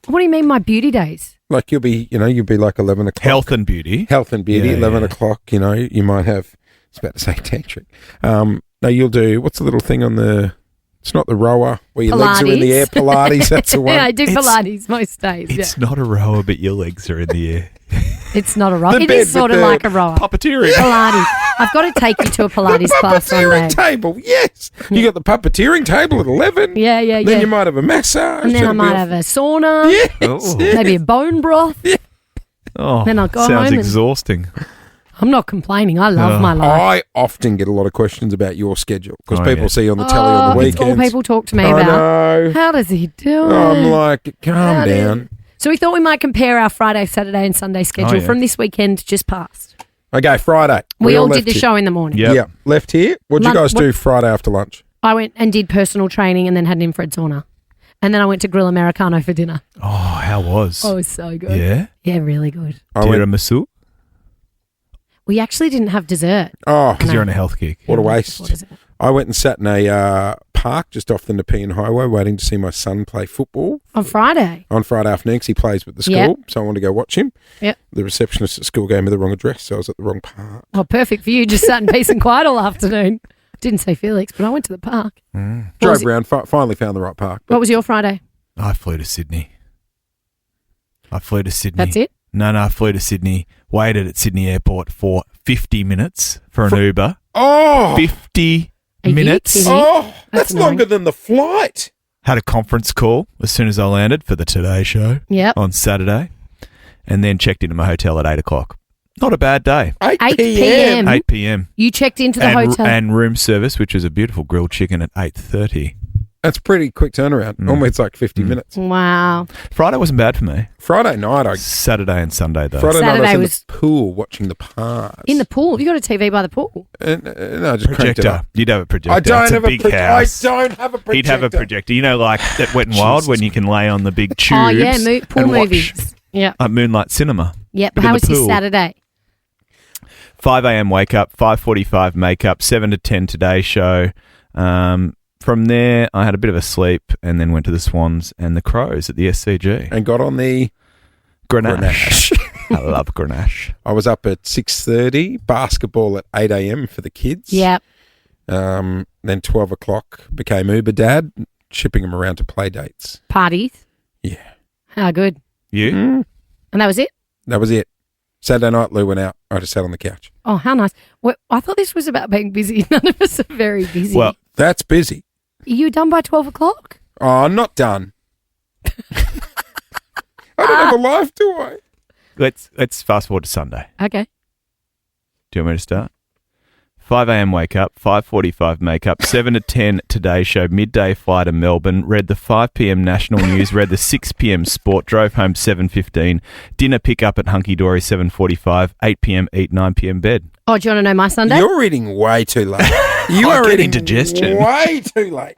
What do you mean my beauty days? Like you'll be like 11 o'clock. Health and beauty. Health and beauty, Yeah, 11 yeah. o'clock, you might have, I was about to say tantric. No, you'll do, what's the little thing on the, it's not the rower where your legs are in the Pilates. air. Pilates, that's the one. Yeah, I do Pilates most days. It's not a rower, but your legs are in the air. It's not a rower. The It bed is sort with of the like a rower. Puppeteering. Pilates. I've got to take you to a Pilates The class one puppeteering day. table, yes. You got the puppeteering table at 11. Yeah. Then you might have a massage. And then I It'll be might off- have a sauna. Yes, Oh. yes. Maybe a bone broth. Oh, Then I'll go sounds home and- exhausting. I'm not complaining. I love my life. I often get a lot of questions about your schedule because Oh, people yeah. see you on the telly on the It's all weekends. people talk to me I about. know. How does he do it? I'm like, calm How do- down. So we thought we might compare our Friday, Saturday, and Sunday schedule yeah. from this weekend just past. Okay, Friday. We all did left the here. show in the morning. Yep. Yeah, left here. What'd you guys Lunch- do Friday after lunch? I went and did personal training and then had an infrared sauna. And then I went to Grill Americano for dinner. Oh, how was? Oh, it was so good. Yeah? Yeah, really good. I went, Tiramisu? We actually didn't have dessert. oh, Because No. you're on a health kick. what a What waste. is it? I went and sat in a park just off the Nepean Highway waiting to see my son play football On Friday. on Friday afternoon because he plays with the school. Yep. So I wanted to go watch him. Yep. The receptionist at school gave me the wrong address, so I was at the wrong park. Oh, perfect for you. Just sat in peace and quiet all afternoon. Didn't say Felix, but I went to the park. What was Drove around, finally found the right park. What was your Friday? I flew to Sydney. That's it? No, I flew to Sydney, waited at Sydney Airport for 50 minutes for an Uber. Oh, 50 Are you minutes. kidding? oh, That's that's annoying. longer than the flight. Had a conference call as soon as I landed for the Today Show Yep. on Saturday, and then checked into my hotel at 8 o'clock. Not a bad day. 8 8 p.m. p.m. 8 p.m. You checked into the and, hotel. and room service, which was a beautiful grilled chicken at 8:30. That's pretty quick turnaround. Normally it's like 50 minutes. Wow. Friday wasn't bad for me. Friday night, Saturday and Sunday, though. Friday night I Saturday was in the pool watching the Pars. In the pool? You got a TV by the pool? No, just cranked it Projector. up. You'd have a projector. I don't It's have a big I house. don't have a projector. He'd have a projector. You know, like at Wet n Wild when you can lay on the big tubes. Oh, yeah, pool and watch, movies. Yeah. Moonlight Cinema. Yep. But How in was the his pool. Saturday? 5 a.m. wake up, 5:45 makeup, 7 to 10 Today Show. From there, I had a bit of a sleep and then went to the Swans and the Crows at the SCG. And got on the Grenache. I love Grenache. I was up at 6:30, basketball at 8 a.m. for the kids. Yep. Then 12 o'clock became Uber Dad, shipping them around to play dates. Parties? Yeah. How good. You? And that was it? That was it. Saturday night, Lou went out. I just sat on the couch. Oh, how nice. Well, I thought this was about being busy. None of us are very busy. Well, that's busy. Are you done by 12 o'clock? Oh, not done. I don't have a life, do I? let's fast forward to Sunday. Okay. Do you want me to start? 5 a.m. wake up, 5:45 makeup, 7 to 10 Today Show, midday fly to Melbourne, read the 5 p.m. national news, read the 6 p.m. sport, drove home 7:15, dinner pick up at Hunky Dory 7:45, 8 p.m. eat, 9 p.m. bed. Oh, do you want to know my Sunday? You're reading way too late. You are getting reading indigestion. way too late.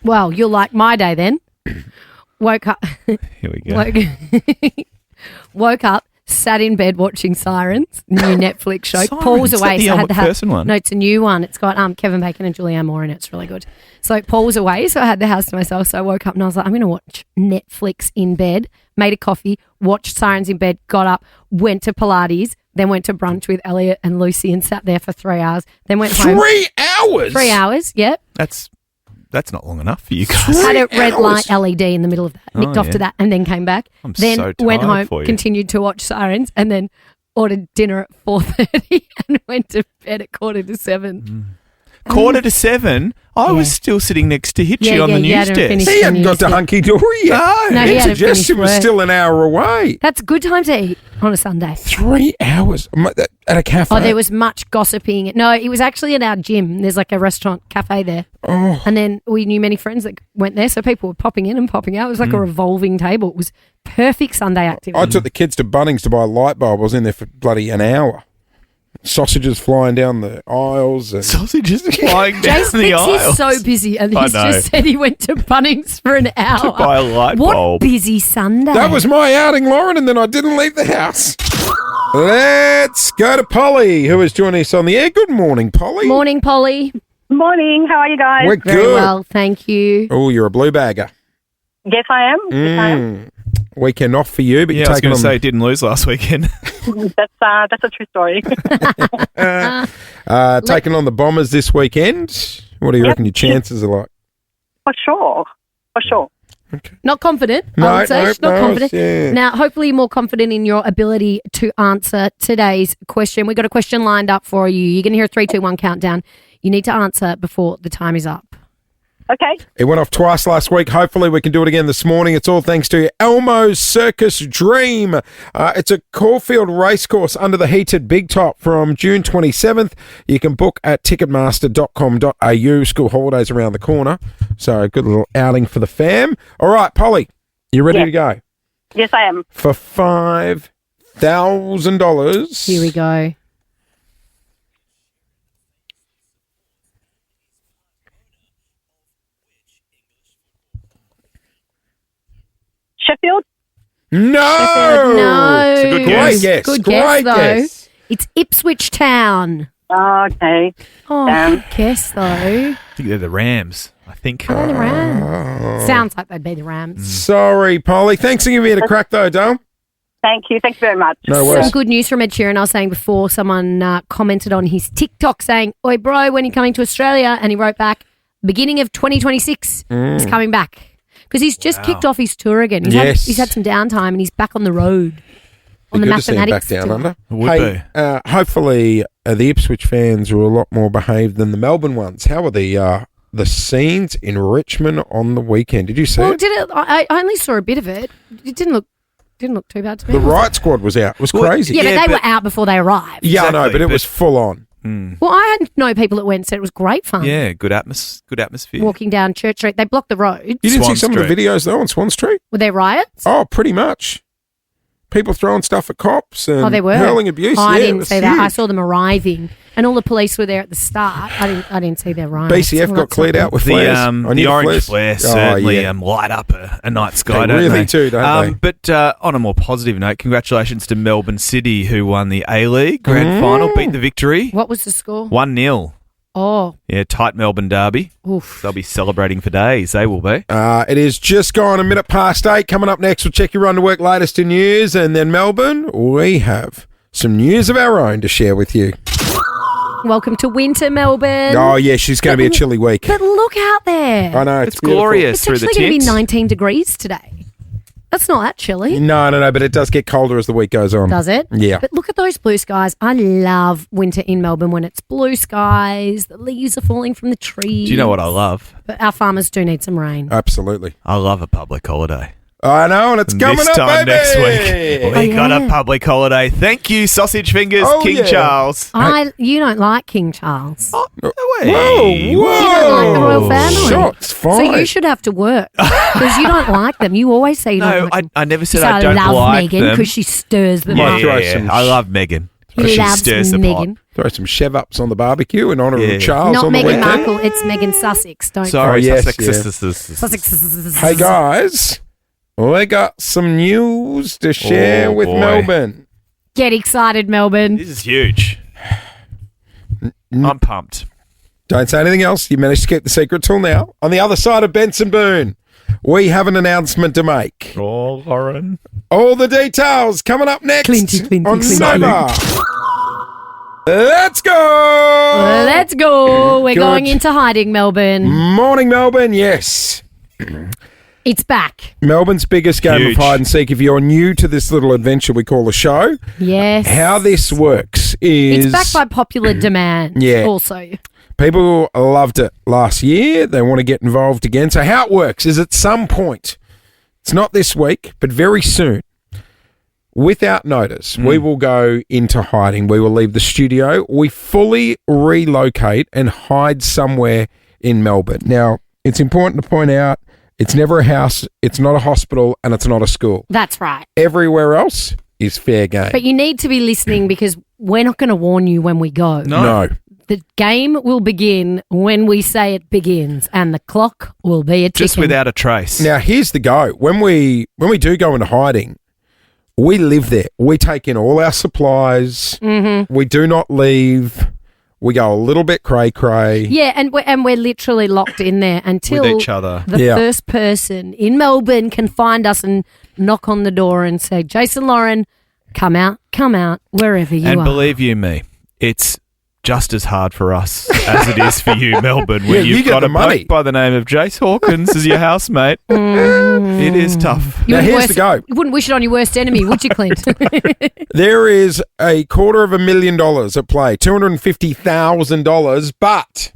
Well, you'll like my day then. Woke up. Here we go. Woke up, sat in bed watching Sirens, new Netflix show. Sirens? Paul's away. Is that the So I Elle had to have, Macpherson one? No, it's a new one. It's got Kevin Bacon and Julianne Moore in it. It's really good. So Paul's away, so I had the house to myself. So I woke up and I was like, I'm going to watch Netflix in bed, made a coffee, watched Sirens in bed, got up, went to Pilates, then went to brunch with Elliot and Lucy and sat there for 3 hours. Then went home. 3 hours? 3 hours, yep. That's not long enough for you guys. Had a red light LED in the middle of that. Nicked off yeah. to that and then came back. I'm then so went tired home, for you. continued to watch Sirens and then ordered dinner at 4:30 and went to bed at 7:15. 7:15? I was still sitting next to Hitchy on the you news hadn't desk. finished He the hadn't got news to yet. Hunky Dory yet. No, he hadn't Indigestion finished was work. still an hour away. That's a good time to eat on a Sunday. 3 hours at a cafe. Oh, there was much gossiping. No, it was actually at our gym. There's like a restaurant cafe there. Oh. And then we knew many friends that went there, so people were popping in and popping out. It was like a revolving table. It was perfect Sunday activity. I took the kids to Bunnings to buy a light bulb. I was in there for bloody an hour. Sausages flying down the aisles. And Sausages flying down Jace the thinks aisle. he's so busy and I he's know. just said he went to Bunnings for an hour. To buy a light what bulb. busy Sunday. that was my outing, Lauren, and then I didn't leave the house. Let's go to Polly, who is joining us on the air. Good morning, Polly. Morning, Polly. Morning. How are you guys? We're Very good. well, thank you. Oh, you're a blue bagger. Yes, I am. Yes, I am. Weekend off for you, but Yeah, you're I was taking going on to say didn't lose last weekend. That's a true story. taking on the Bombers this weekend. What do you reckon your chances are like? For sure. Not confident, No, I would say. no, Not no, confident. yeah. Now, hopefully you're more confident in your ability to answer today's question. We've got a question lined up for you. You're going to hear a 3, 2, 1 countdown. You need to answer before the time is up. Okay. It went off twice last week. Hopefully we can do it again this morning. It's all thanks to Elmo's Circus Dream. It's a Caulfield racecourse under the heated Big Top from June 27th. You can book at ticketmaster.com.au. School holidays around the corner. So a good little outing for the fam. All right, Polly, you ready to go? Yes, I am. For $5,000. Here we go. Sheffield? No! No. It's a good Great guess. guess. Good guess, Great though. guess. It's Ipswich Town. Okay. Oh, good guess, though. I think they're the Rams. I think. Are they the Rams? Sounds like they'd be the Rams. Sorry, Polly. Thanks for giving me a crack, though, Dale. Thank you. Thanks very much. No Some worries. good news from Ed Sheeran. I was saying before, someone commented on his TikTok saying, "Oi, bro, when are you coming to Australia?" And he wrote back, "Beginning of 2026, he's coming back." Because he's just kicked off his tour again. He's had some downtime and he's back on the road. On the Be good to see him mathematics back down tour. under. Would Hey, hopefully the Ipswich fans are a lot more behaved than the Melbourne ones. How were the scenes in Richmond on the weekend? Did you see Well, it? did it? I only saw a bit of it. It didn't look too bad to me. The riot squad was out. It was Well, crazy. Yeah, Yeah, but they but- were out before they arrived. Yeah, I know, Exactly, but it but- was full on. Well, I know people that went and said it was great fun. Yeah, good atmosphere. Walking down Church Street. They blocked the roads. You didn't Swan see some of the Street. videos, though, on Swan Street? Were there riots? Oh, pretty much. People throwing stuff at cops and They were hurling abuse. Oh, I Yeah, it didn't was see that. I huge. saw them arriving, and all the police were there at the start. I didn't see their riots. BCF Well, got that's cleared not out with The, flares. I knew the orange flares. flares certainly yeah. light up a night sky, They don't really they? do, don't they? But on a more positive note, congratulations to Melbourne City, who won the A-League Grand Final, beat the Victory. What was the score? 1-0. Oh, Yeah, tight Melbourne derby. oof. They'll be celebrating for days. They will be. It is just gone a minute past 8. Coming up next, we'll check your run to work latest in news. And then Melbourne, we have some news of our own to share with you. Welcome to winter, Melbourne. Oh, yeah, she's going to be a chilly week. But look out there. I know. It's beautiful. glorious It's through the actually going to tint. be 19 degrees today. That's not that chilly, No, but it does get colder as the week goes on. does it? Yeah. But look at those blue skies. I love winter in Melbourne when it's blue skies, the leaves are falling from the trees. Do you know what I love? But our farmers do need some rain. Absolutely. I love a public holiday. I know, and it's coming this up, time baby. next week, we got a public holiday. Thank you, Sausage Fingers, Oh, King yeah. Charles. You don't like King Charles. No way. Whoa, You don't like the royal family. Shots So fired. you should have to work because you don't like them. You always say you don't No, like them. I never You said say, I don't love like Meghan them. because she stirs them Might up. throw some I love Meghan. He Because she loves stirs the pot. Meghan. Throw some chev-ups on the barbecue in honour Yeah. of Charles Not on the Meghan weekend. Markle, it's Meghan Sussex. Don't Sorry, Oh, yes, Sussex. Sussex. Hey, guys, we got some news to share Oh, with boy. Melbourne. Get excited, Melbourne. This is huge. I'm pumped. Don't say anything else. You managed to keep the secret till now. On the other side of Benson Boone, we have an announcement to make. Oh, Lauren. All the details coming up next Clinty, on Clinty. Nova. Let's go! Let's go. We're Good. going into hiding, Melbourne. Morning, Melbourne. Yes. It's back. Melbourne's biggest game Huge. of hide and seek. If you're new to this little adventure we call the show, Yes. how this works is... It's back by popular demand. Yeah. Also. People loved it last year. They want to get involved again. So how it works is at some point, it's not this week, but very soon, without notice, we will go into hiding. We will leave the studio. We fully relocate and hide somewhere in Melbourne. Now, it's important to point out, it's never a house, it's not a hospital, and it's not a school. That's right. Everywhere else is fair game. But you need to be listening because we're not going to warn you when we go. No. The game will begin when we say it begins, and the clock will be a ticking. Just without a trace. Now, here's the go. When we do go into hiding, we live there. We take in all our supplies. Mm-hmm. We do not leave. We go a little bit cray-cray. Yeah, and we're literally locked in there until With each other. the Yeah. first person in Melbourne can find us and knock on the door and say, Jason Lauren, come out, wherever you And are. believe you me, it's just as hard for us as it is for you, Melbourne, when Yeah, you you've get got the a money. bloke by the name of Jace Hawkins as your housemate. It is tough. You Now, wouldn't here's wish- the go. You wouldn't wish it on your worst enemy, would you, Clint? There is $250,000 at play, $250,000, but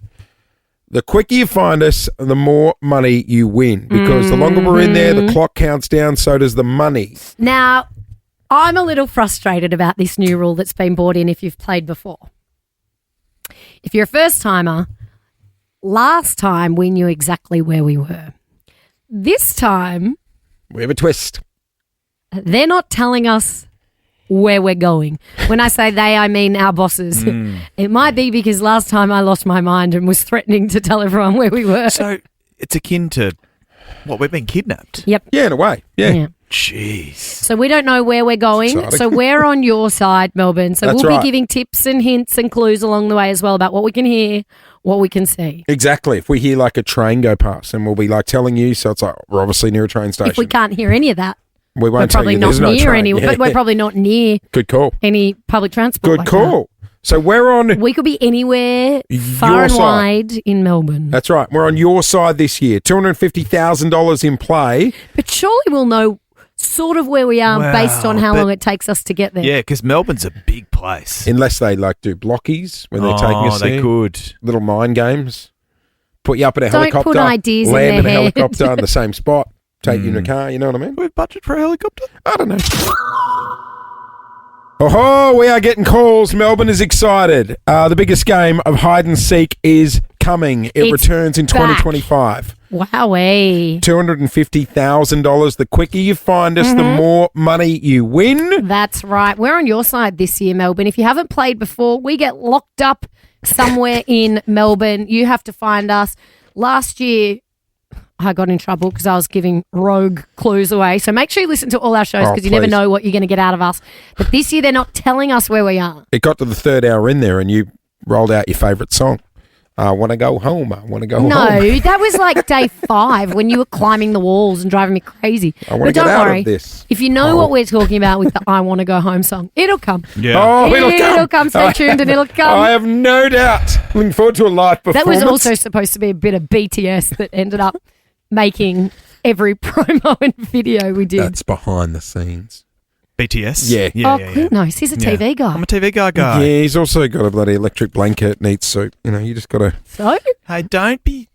the quicker you find us, the more money you win. Because the longer we're in there, the clock counts down, so does the money. Now, I'm a little frustrated about this new rule that's been brought in if you've played before. If you're a first timer, last time we knew exactly where we were. This time, We have a twist. they're not telling us where we're going. When I say they, I mean our bosses. It might be because last time I lost my mind and was threatening to tell everyone where we were. So it's akin to what we've been kidnapped. Yep. Yeah, in a way. Yeah. Jeez. So we don't know where we're going. Exciting. So we're on your side, Melbourne. So That's we'll right. be giving tips and hints and clues along the way as well about what we can hear, what we can see. Exactly. If we hear like a train go past, and we'll be like telling you, so it's like we're obviously near a train station. If we can't hear any of that, we we're won't tell probably you not there's no near train. any. Yeah. But we're probably not near Good call. any public transport. Good like call. So we're on. that. We could be anywhere far Your and side. wide in Melbourne. That's right. We're on your side this year. $250,000 in play. But surely we'll know sort of where we are Wow, based on how but- long it takes us to get there. Yeah, because Melbourne's a big place. Unless they like do blockies when they're taking us they there. could. Little mind games. Put you up in a Don't helicopter. put ideas in land their in a head. helicopter in the same spot. Take you in a car. You know what I mean? We have budget for a helicopter? I don't know. Oh, we are getting calls. Melbourne is excited. The biggest game of hide and seek is coming. It returns in 2025. Wowee. $250,000. The quicker you find us, the more money you win. That's right. We're on your side this year, Melbourne. If you haven't played before, we get locked up somewhere in Melbourne. You have to find us. Last year, I got in trouble because I was giving rogue clues away. So make sure you listen to all our shows because you never know what you're going to get out of us. But this year, they're not telling us where we are. It got to the third hour in there and you rolled out your favourite song. I want to go home. I want to go home. No, that was like day 5 when you were climbing the walls and driving me crazy. I want to get out of this. If you know what we're talking about with the I Want to Go Home song, it'll come. Yeah. Oh, it'll come. Stay tuned and it'll come. I have no doubt. Looking forward to a live performance. That was also supposed to be a bit of BTS that ended up making every promo and video we did. That's behind the scenes. BTS? Yeah. Clint knows. He's a TV guy. I'm a TV guy. Yeah, he's also got a bloody electric blanket, neat suit. You know, you just got to... So? Hey, don't be...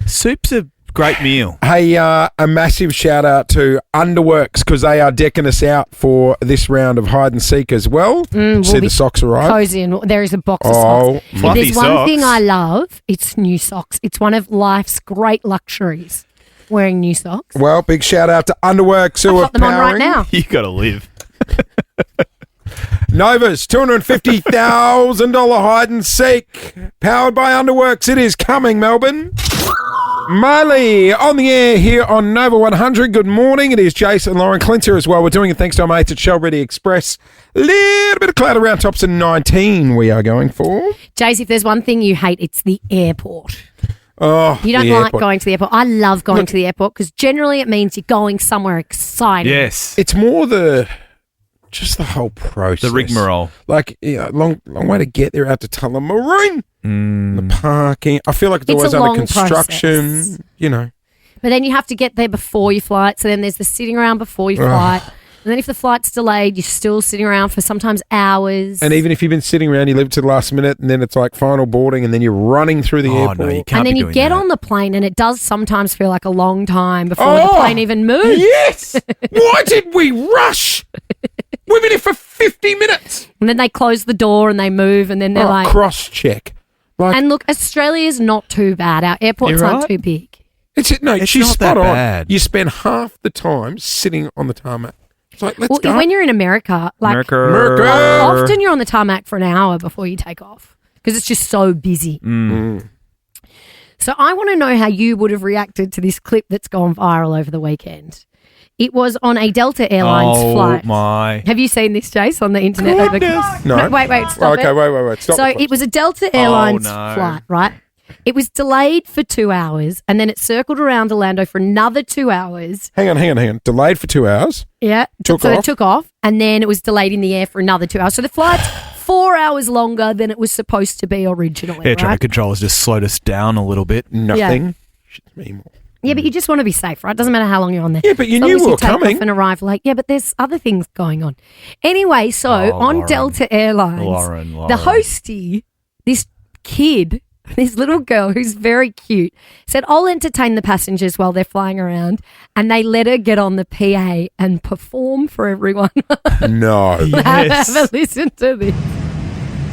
Soup's a great meal. Hey, a massive shout out to Underworks because they are decking us out for this round of hide and seek as well. See the socks arrive. Cozy and there is a box of socks. If fluffy there's one socks. thing I love, it's new socks. It's one of life's great luxuries, wearing new socks. Well, big shout out to Underworks who I've are got them on right powering. now. You got to live. Nova's $250,000 hide and seek. Powered by Underworks. It is coming, Melbourne. Miley on the air here on Nova 100. Good morning. It is Jason, Lauren, Clint here as well. We're doing it thanks to our mates at Shell Ready Express. Little bit of cloud around tops in 19 we are going for. Jace, if there's one thing you hate, it's the airport. Oh, you don't like going to the airport. I love going to the airport because generally it means you're going somewhere exciting. Yes. It's more just the whole process. The rigmarole. Like, long way to get there out to Tullamarine. The parking. I feel like it's always a under long construction, process. you know. But then you have to get there before your flight. So then there's the sitting around before your flight. And then if the flight's delayed, you're still sitting around for sometimes hours. And even if you've been sitting around, you leave it to the last minute and then it's like final boarding and then you're running through the airport. No, you can't and then be you doing get that. on the plane and it does sometimes feel like a long time before the plane even moves. Yes! Why did we rush? We've been here for 50 minutes. And then they close the door and they move and then they're like... cross-check. Like, and look, Australia's not too bad. Our airports aren't too big. It's not spot that on. bad. You spend half the time sitting on the tarmac. It's like, let's go. When you're in America, America. often you're on the tarmac for an hour before you take off because it's just so busy. So I want to know how you would have reacted to this clip that's gone viral over the weekend. It was on a Delta Airlines flight. Oh, my. Have you seen this, Jace, on the internet? No. Wait, stop it. Wait. Stop. So it was a Delta Airlines flight, right? It was delayed for 2 hours and then it circled around Orlando for another 2 hours. Hang on. Delayed for 2 hours? Yeah. Took so off. it took off and then it was delayed in the air for another 2 hours. So the flight's 4 hours longer than it was supposed to be originally. Air traffic controllers just slowed us down a little bit. Nothing. Shits me more. Yeah, but you just want to be safe, right? Doesn't matter how long you're on there. Yeah, but you As knew long as we you were take coming. off and arrive late. Yeah, but there's other things going on. Anyway, so on Lauren. Delta Airlines, Lauren. the hostie, this kid, this little girl who's very cute, said, I'll entertain the passengers while they're flying around. And they let her get on the PA and perform for everyone. No. Yes. Have a listen to this.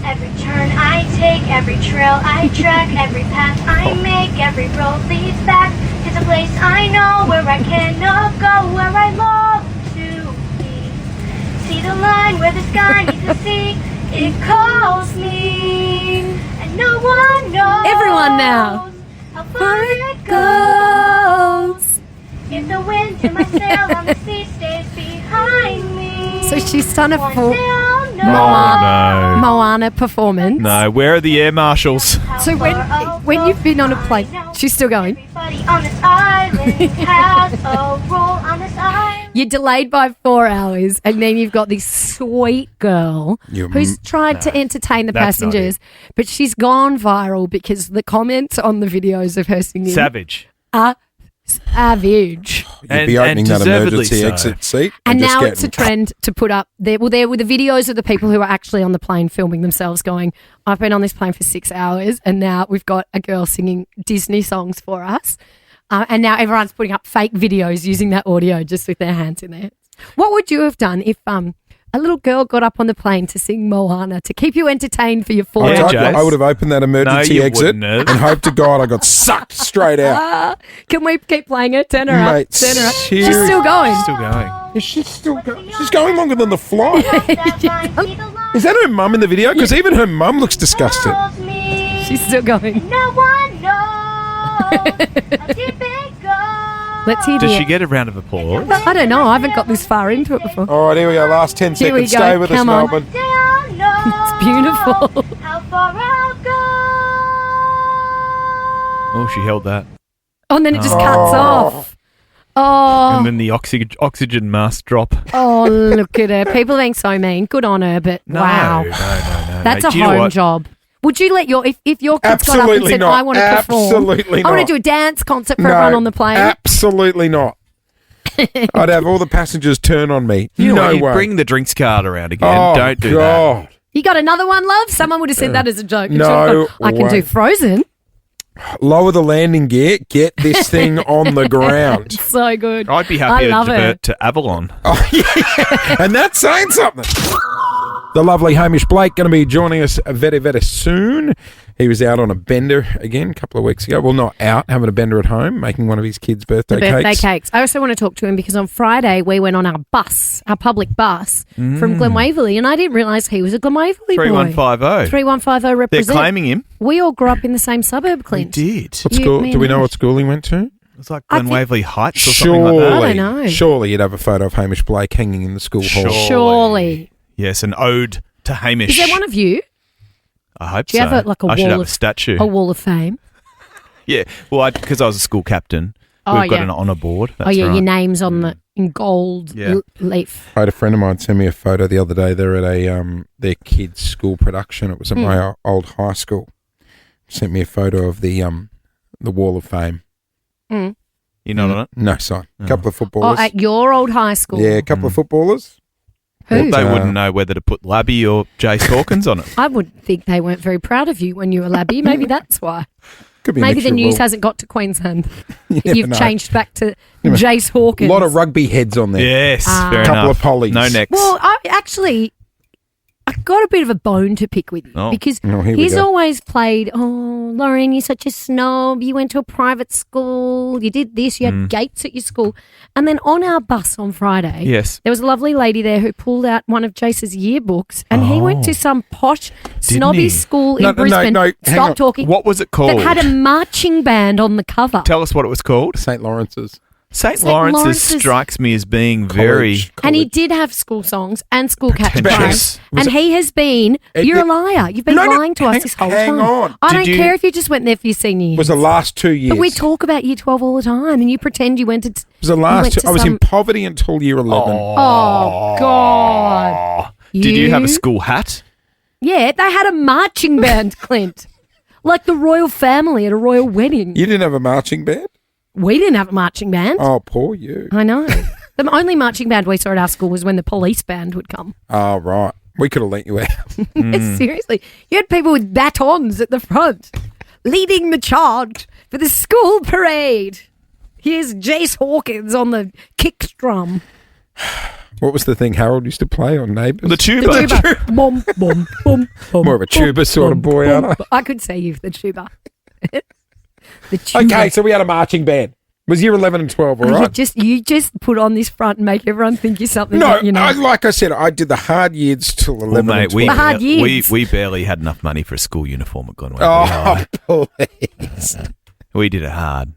Every turn I take, every trail I track, every path I make, every road leads back to the place I know where I cannot go, where I long to be. See the line where the sky meets the sea, it calls me, and no one knows. Everyone now. How far it goes. If the wind in my sail on the sea stays behind me. So she's done a one full sail, no. No. Moana performance. No, where are the air marshals? So when you've been on a plane, she's still going. Everybody on this island has a role on this island. You're delayed by 4 hours, and then you've got this sweet girl who's tried to entertain the That's not passengers, but she's gone viral because the comments on the videos of her singing Savage. are savage. You'd be opening that deservedly emergency so. exit seat. And just now get- it's a trend to put up there. Well, there were the videos of the people who are actually on the plane filming themselves going, I've been on this plane for 6 hours and now we've got a girl singing Disney songs for us. And now everyone's putting up fake videos using that audio just with their hands in their hands. What would you have done if A little girl got up on the plane to sing Moana to keep you entertained for your 4 I, hours. I would have opened that emergency you exit wouldn't have. and hoped to God I got sucked straight out. Can we keep playing it? Turn her up. Mate, Turn her up. She's seriously. still going. Still going. Is she still going? She's going longer than the flight. Is that her mum in the video? Because even her mum looks disgusted. She's still going. No one knows. Let's hear Does it. she get a round of applause? I don't know. I haven't got this far into it before. All right, here we go. Last 10 Here we seconds. go. Stay with Come us, on. Melbourne. It's beautiful. How far I'll go. Oh, she held that. Oh, and then it just cuts off. Oh, And then the oxygen mask drop. oh, look at her. People are being so mean. Good on her, but wow. No. That's mate. a Do you know home what? job. Would you let your, if your kids got up and Absolutely said, not. I want to perform. Absolutely I want not. to do a dance concert for everyone on the plane. Absolutely not. I'd have all the passengers turn on me. You know no what? You way. bring the drinks card around again. Oh, Don't do that. God. You got another one, love? Someone would have said that as a joke. No I can way. do Frozen. Lower the landing gear. Get this thing on the ground. So good. I'd be happy I to love it. divert to Avalon. Oh, yeah. And that's saying something. The lovely Hamish Blake going to be joining us very, very soon. He was out on a bender again a couple of weeks ago. Well, not out, having a bender at home, making one of his kids' birthday cakes. I also want to talk to him because on Friday we went on our bus, our public bus from Glen Waverley, and I didn't realise he was a Glen Waverley boy. 3150. 3150 They're represent. claiming him. We all grew up in the same suburb, Clint. We did. What school? Do we know what school he went to? It's like I Glen think- Waverley Heights or something like Surely, that. I don't know. surely you'd have a photo of Hamish Blake hanging in the school hall. Surely. Yes, an ode to Hamish. Is there one of you? I hope Do you so. have a I should wall have a of- statue. A wall of fame? Yeah, well, because I was a school captain, Oh, we've got yeah. an honour board. That's your right. name's on the in gold Yeah. leaf. I had a friend of mine send me a photo the other day. They're at a their kids' school production. It was at my old high school. Sent me a photo of the Wall of Fame. Mm. You're not on it? No, son. A couple of Oh, footballers. at your old high school? Yeah, a couple of footballers. Who? They wouldn't know whether to put Labby or Jace Hawkins on it. I would think they weren't very proud of you when you were Labby. Maybe that's why. Could be a Maybe mixture the of news all. hasn't got to Queensland. You never You've know. changed back to know, Jace Hawkins. A lot of rugby heads on there. Yes, fair A couple enough. of pollies. No necks. Well, I've got a bit of a bone to pick with you Oh. because Oh, here we he's go. always played, oh, Lauren, you're such a snob. You went to a private school. You did this. You had gates at your school. And then on our bus on Friday, Yes. there was a lovely lady there who pulled out one of Jace's yearbooks and he went to some posh, snobby he? school in No, Brisbane. hang Stop on. talking. What was it That called? had a marching band on the cover. Tell us what it was called. St. Lawrence's. St. Lawrence's Lawrence's- strikes me as being very... College. And he did have school songs and school catch Pretentious. cries. And he has been, you're a liar. You've been No, no, lying to us this whole hang time. on. I Did don't you- care if you just went there for your senior year. It was the last 2 years. But we talk about year 12 all the time and you pretend you went to... It was the you last went two. to I was some- in poverty until year 11. Oh, God. Did you have a school hat? Yeah, they had a marching band, Clint. Like the royal family at a royal wedding. You didn't have a marching band? We didn't have a marching band. Oh, poor you. I know. The only marching band we saw at our school was when the police band would come. Oh, right. We could have lent you out. Seriously. You had people with batons at the front leading the charge for the school parade. Here's Jace Hawkins on the kick drum. What was the thing Harold used to play on Neighbours? The tuba. The tuba. Bum, bum, bum, bum, More of a tuba sort of boy, aren't I? I could say you the tuba. The tuba. Okay, so we had a marching band. It was year 11 and 12, all right? You just put on this front and make everyone think you're something No, that you're not. like I said, I did the hard years till 11 Well, and mate, 12. The hard years. we barely had enough money for a school uniform at Glen Waverley. Oh, please. We did it hard.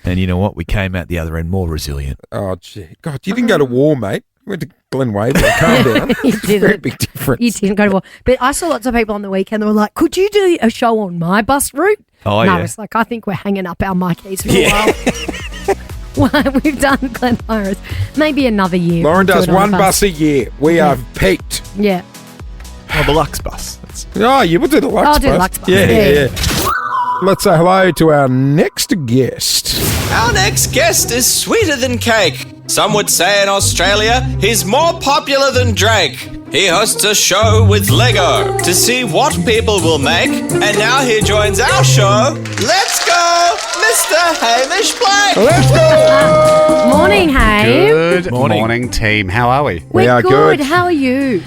And you know what? We came out the other end more resilient. Oh, gee. God, you didn't go to war, mate. You went to Glen Waverley. Calm down. You It's a very didn't. big difference. You didn't go to war. But I saw lots of people on the weekend that were like, could you do a show on my bus route? Oh, and I yeah. was like, I think we're hanging up our Mikeys for a while. Well, we've done Glen Iris. Maybe another year. Lauren we'll do does it on one the bus a year. We have peaked. Yeah. Oh, the Lux bus. That's- Oh, you would do the Lux I'll do bus. Lux bus. Yeah, Yeah. yeah. Let's say hello to our next guest. Our next guest is sweeter than cake. Some would say in Australia, he's more popular than Drake. He hosts a show with Lego to see what people will make, and now he joins our show. Let's go, Mr. Hamish Blake. Let's go. Morning, hey. Good morning, team. How are we? We're are good. good. How are you?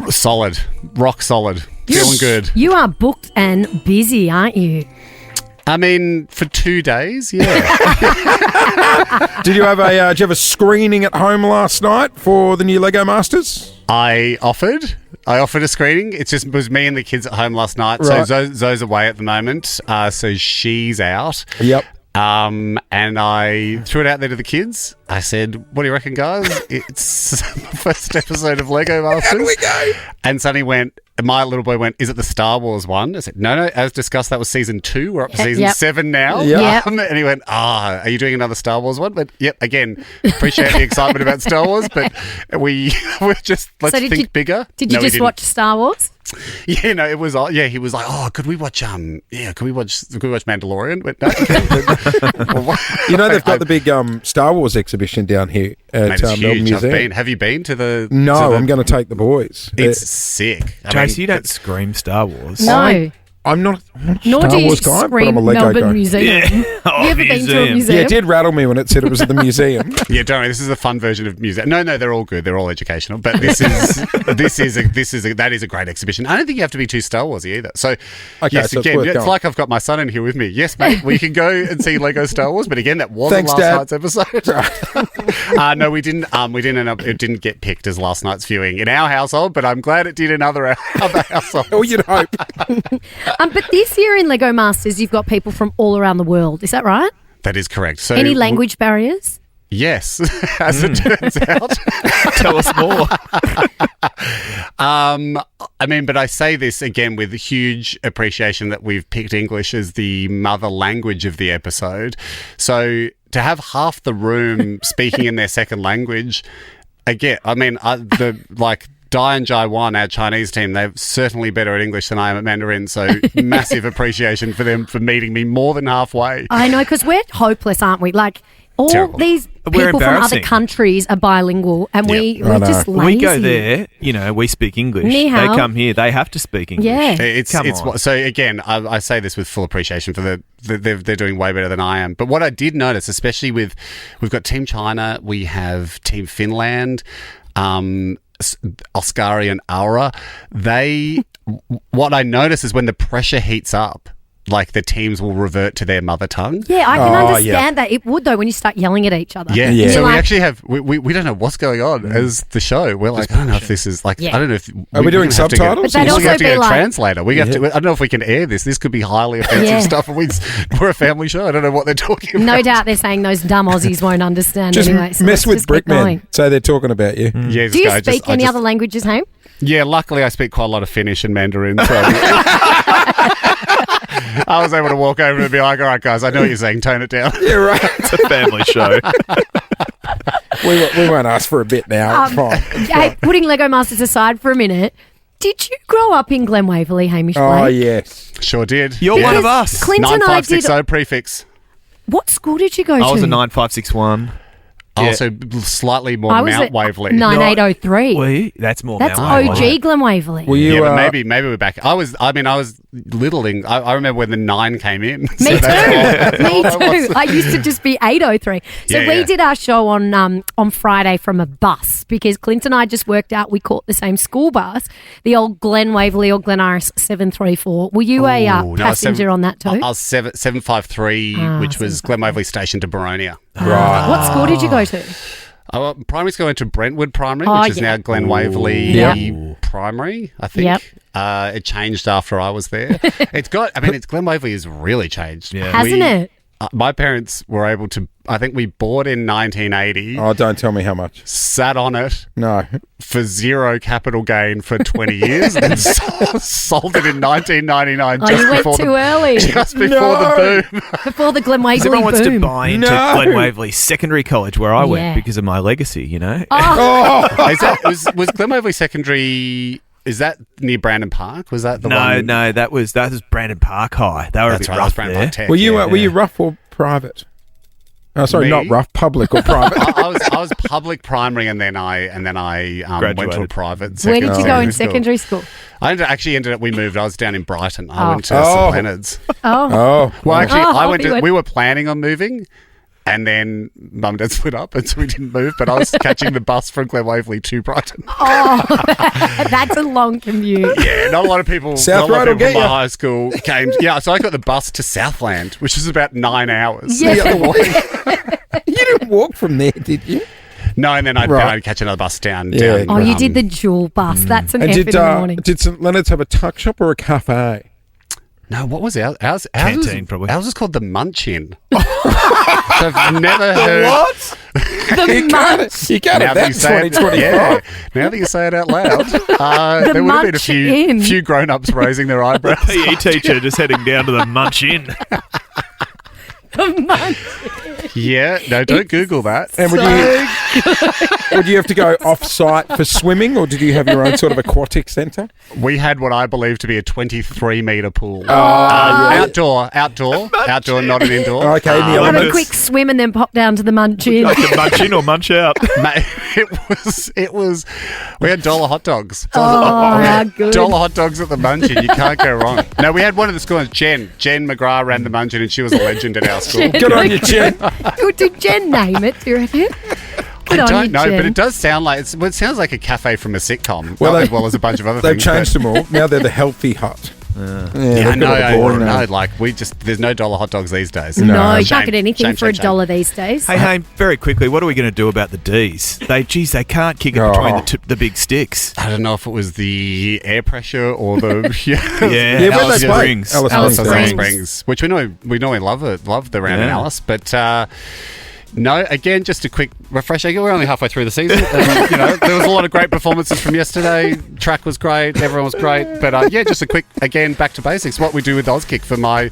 Solid. Rock solid. Feeling good. You are booked and busy, aren't you? I mean, for 2 days, yeah. Did you have a screening at home last night for the new Lego Masters? I offered a screening. It was me and the kids at home last night. Right. So Zoe's away at the moment. So she's out. Yep. And I threw it out there to the kids. I said, "What do you reckon, guys? It's the first episode of Lego Masters." How do we go? And Sonny my little boy went, "Is it the Star Wars one?" I said, No, as discussed, that was season 2. We're up to season 7 now. Yep. And he went, are you doing another Star Wars one? But yep, again, appreciate the excitement about Star Wars, but we're just, think bigger. Did you just watch Star Wars? Yeah, no, it was. Yeah, he was like, "Oh, could we watch? Could we watch Mandalorian?" But no, you know they've got the big Star Wars exhibition down here at Melbourne Museum. Have you been to the? No, I'm going to take the boys. It's sick. Tracy, you don't scream Star Wars. No. I'm not a Nor Star do you Wars guy, but scream I'm a Lego Melbourne guy. Museum. Have you ever been to a museum? Yeah, it did rattle me when it said it was at the museum. Yeah, don't worry. This is a fun version of music. No, they're all good. They're all educational. But that is a great exhibition. I don't think you have to be too Star Warsy either. So, yes, so again, it's it's like I've got my son in here with me. Yes, mate, we can go and see Lego Star Wars. But again, that wasn't last night's episode. No, we didn't. It didn't get picked as last night's viewing in our household. But I'm glad it did in other households. Oh, you'd hope. But this year in Lego Masters, you've got people from all around the world. Is that right? That is correct. So any language barriers? Yes, as it turns out. Tell us more. But I say this again with huge appreciation that we've picked English as the mother language of the episode. So to have half the room speaking in their second language, again, Dai and Jai Wan, our Chinese team, they're certainly better at English than I am at Mandarin, so massive appreciation for them for meeting me more than halfway. I know, because we're hopeless, aren't we? Like, all Terrible. these people from other countries are bilingual, and we're just lazy. We go there, we speak English. Ni hao. They come here, they have to speak English. Yeah. Come on. So again, I say this with full appreciation for they're doing way better than I am. But what I did notice, especially we've got Team China, we have Team Finland, Oscari and Aura, what I notice is when the pressure heats up, like the teams will revert to their mother tongue. Yeah, I can understand that. It would, though, when you start yelling at each other. Yeah. So we actually have, we don't know what's going on as the show. We're like, I don't know if this is like, I don't know if... Are we doing subtitles? But they'd also have to be get a like... translator. I don't know if we can air this. This could be highly offensive stuff. We're a family show. I don't know what they're talking about. No doubt they're saying those dumb Aussies won't understand just anyway. So mess with Brickman. So they're talking about you. Yeah, do you speak any other languages, Haim? Yeah, luckily I speak quite a lot of Finnish and Mandarin, so... I was able to walk over and be like, all right, guys, I know what you're saying. Tone it down. Yeah, right. It's a family show. we won't ask for a bit now. Fine. Hey, putting Lego Masters aside for a minute, did you grow up in Glen Waverley, Hamish Blake? Oh, yes. Sure did. You're one of us. Clint and I did... 9560 prefix. What school did you go to? I was a 9561. Also, slightly more Mount Waverley. 9803. That's more That's Mount Waverley. OG Glen Waverley. Were you, but maybe we're back. I was littling. I remember when the 9 came in. Me too. I used to just be 803. So we did our show on Friday from a bus because Clint and I just worked out we caught the same school bus, the old Glen Waverley or Glen Iris 734. Were you a passenger on that too? I was 753, which was Glen Waverley Station to Baronia. Right. What school did you go to? Primary school went to Brentwood Primary, which is now Glen Waverley Primary, I think. Yep. It changed after I was there. Glen Waverley has really changed. Yeah. Hasn't it? My parents were able to, I think we bought in 1980. Oh, don't tell me how much. Sat on it. No. For zero capital gain for 20 years and then sold it in 1999 early. Just before the boom. Before the Glen Waverley boom. Everyone wants to buy into Glen Waverley Secondary College where I went because of my legacy, you know? Was Glen Waverley Secondary... Is that near Brandon Park? Was that the one? No, that was Brandon Park High. They were a bit rough there. Park Tech, were you rough or private? Oh, sorry, not rough. Public or private? I was public primary, and then I went to a private. Where did you go in secondary school? I actually ended up. We moved. I was down in Brighton. I went to St Leonard's. Oh. Well, actually, we were planning on moving. And then Mum and Dad split up, and so we didn't move. But I was catching the bus from Glen Waverley to Brighton. Oh, that's a long commute. Yeah, not a lot of people. South not a lot Road of people will from get my high school came. Yeah, so I got the bus to Southland, which is about 9 hours. Yeah. The other way. You didn't walk from there, did you? No, and then I'd catch another bus down. Yeah. Oh, you did the dual bus. That's an And effort in the morning. did St Leonard's have a tuck shop or a cafe? No, what was ours? Canteen, probably. Ours was called the Munch-In. So I've never heard. What? You can't have that in 2025. Yeah, now that you say it out loud, there would have been a few grown-ups raising their eyebrows. PE teacher just heading down to the Munch-In. Yeah, no, don't Google that. And would you have to go off-site for swimming, or did you have your own sort of aquatic centre? We had what I believe to be a 23-metre pool. Oh, Outdoor, not an indoor. Okay, in the Have a elements. quick swim and then pop down to the Munch-In. Like to munch in or munch out. Mate, it was. We had dollar hot dogs. How good. Dollar hot dogs at the Munch-In. You can't go wrong. No, we had one of the schools. Jen McGrath ran the Munch-In, and she was a legend at our school. Good on you, Jen. Did Jen name it, do you reckon? Good I on don't you, know, Jen. but it does sound like it sounds like a cafe from a sitcom, Well, as well as a bunch of other They've things. changed them all. Now they're the Healthy Hut. Yeah, they've got a boring name. like there's no dollar hot dogs these days. No, you Shame, can't get anything shame, for shame, $1 these days. Hey, very quickly, what are we going to do about the D's? They can't kick it between the big sticks. I don't know if it was the air pressure or the Yeah, where Alice they play? Springs. Alice Springs, which we normally love the round in Alice, but. No, again, just a quick refresher. We're only halfway through the season. There was a lot of great performances from yesterday. Track was great. Everyone was great. But just a quick, again, back to basics. What we do with Auskick for my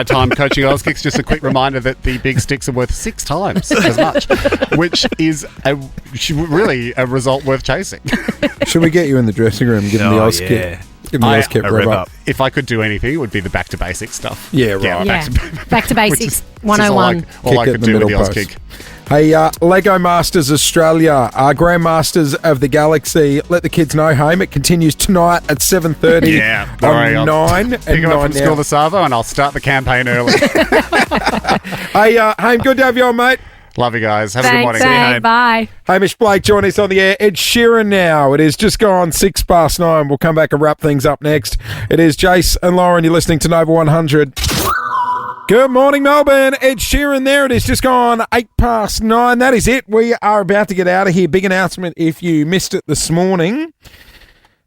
time coaching Auskicks, just a quick reminder that the big sticks are worth 6 times as much, which is really a result worth chasing. Should we get you in the dressing room and give them the Auskick? Yeah. Give them the Auskick rev up. If I could do anything, it would be the back to basics stuff. Yeah, right. Back to basics 101. All I could do with the Auskick. Hey, Lego Masters Australia, Grandmasters of the Galaxy. Let the kids know, home. It continues tonight at 7:30 on 9. Pick it up from school the Savo, and I'll start the campaign early. Hey, Hame, good to have you on, mate. Love you guys. Have a good morning. Thanks, bye. Hamish Blake joining us on the air. Ed Sheeran now. It is just gone 9:06. We'll come back and wrap things up next. It is Jace and Lauren. You're listening to Nova 100. Good morning, Melbourne. Ed Sheeran there. It is just gone 9:08. That is it. We are about to get out of here. Big announcement if you missed it this morning.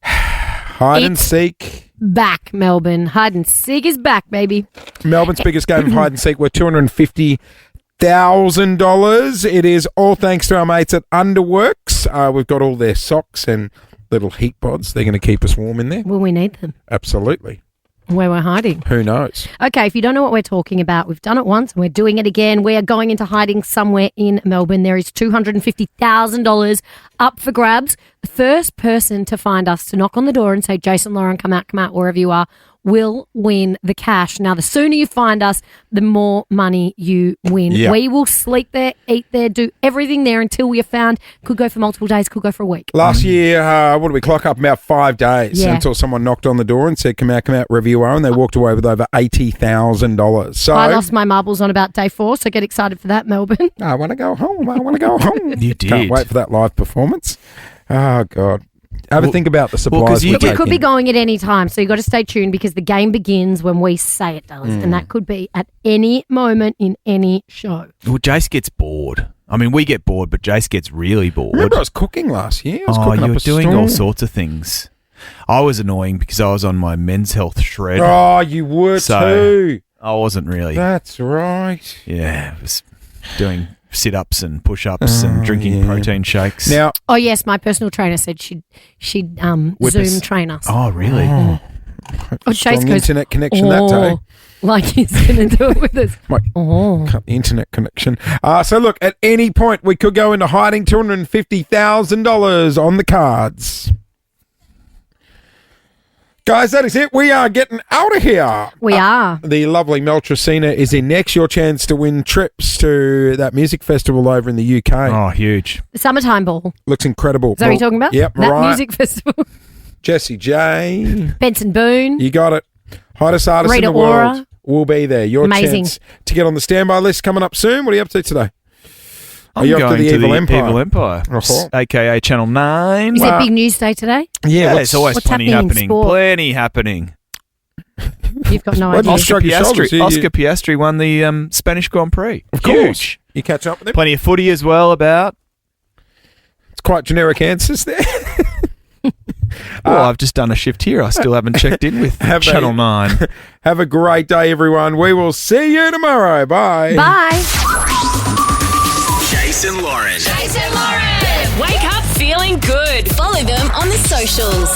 Hide and seek. Back, Melbourne. Hide and seek is back, baby. Melbourne's biggest game of hide and seek were $250,000. It is all thanks to our mates at Underworks. We've got all their socks and little heat pods. They're going to keep us warm in there. Well, we need them. Absolutely. Where we're hiding. Who knows? Okay, if you don't know what we're talking about, we've done it once and we're doing it again. We are going into hiding somewhere in Melbourne. There is $250,000 up for grabs. The first person to find us, to knock on the door and say, Jason, Lauren, come out, wherever you are, will win the cash. Now, the sooner you find us, the more money you win. Yep. We will sleep there, eat there, do everything there until we are found. Could go for multiple days, could go for a week. Last year, what did we clock up? About 5 days until someone knocked on the door and said, come out, wherever you are, and they walked away with over $80,000. So I lost my marbles on about day 4, so get excited for that, Melbourne. I want to go home. You did. Can't wait for that live performance. Oh, God. Have a think about the supplies We could be going at any time, so you've got to stay tuned because the game begins when we say it does, and that could be at any moment in any show. Well, Jace gets bored. I mean, we get bored, but Jace gets really bored. Remember I was cooking last year? I was cooking you up were a doing storm. all sorts of things. I was annoying because I was on my men's health shred. Oh, you were too. I wasn't really. That's right. Yeah, I was doing sit-ups and push-ups and drinking protein shakes. Now, Oh yes, my personal trainer said she'd Zoom train us. Oh, really? Oh, Chase strong goes, internet connection that day. like he's going to do it with us. Might cut the internet connection. So look, at any point we could go into hiding. $250,000 on the cards. Guys, that is it. We are getting out of here. We are. The lovely Mel Tracina is in next. Your chance to win trips to that music festival over in the UK. Oh, huge. The Summertime Ball. Looks incredible. Is that what you're talking about? Yep, That Mariah, music festival. Jessie J. Benson Boone. You got it. Hottest artist Rita in the world. Ora. will be there. Your Amazing. chance to get on the standby list coming up soon. What are you up to today? I'm you up going to the Evil Empire? Evil Empire, Uh-huh. a.k.a. Channel 9. Is it big news day today? Yeah, there's always what's plenty happening in happening. sport? Plenty happening. You've got no Why'd idea. you shrug your shoulders? Oscar Piastri won the Spanish Grand Prix. Of course. Huge. You catch up with him? Plenty of footy as well about. It's quite generic answers there. Well, I've just done a shift here. I still haven't checked in with Channel 9. Have a great day, everyone. We will see you tomorrow. Bye. Bye. Jason Lauren. Wake up feeling good. Follow them on the socials.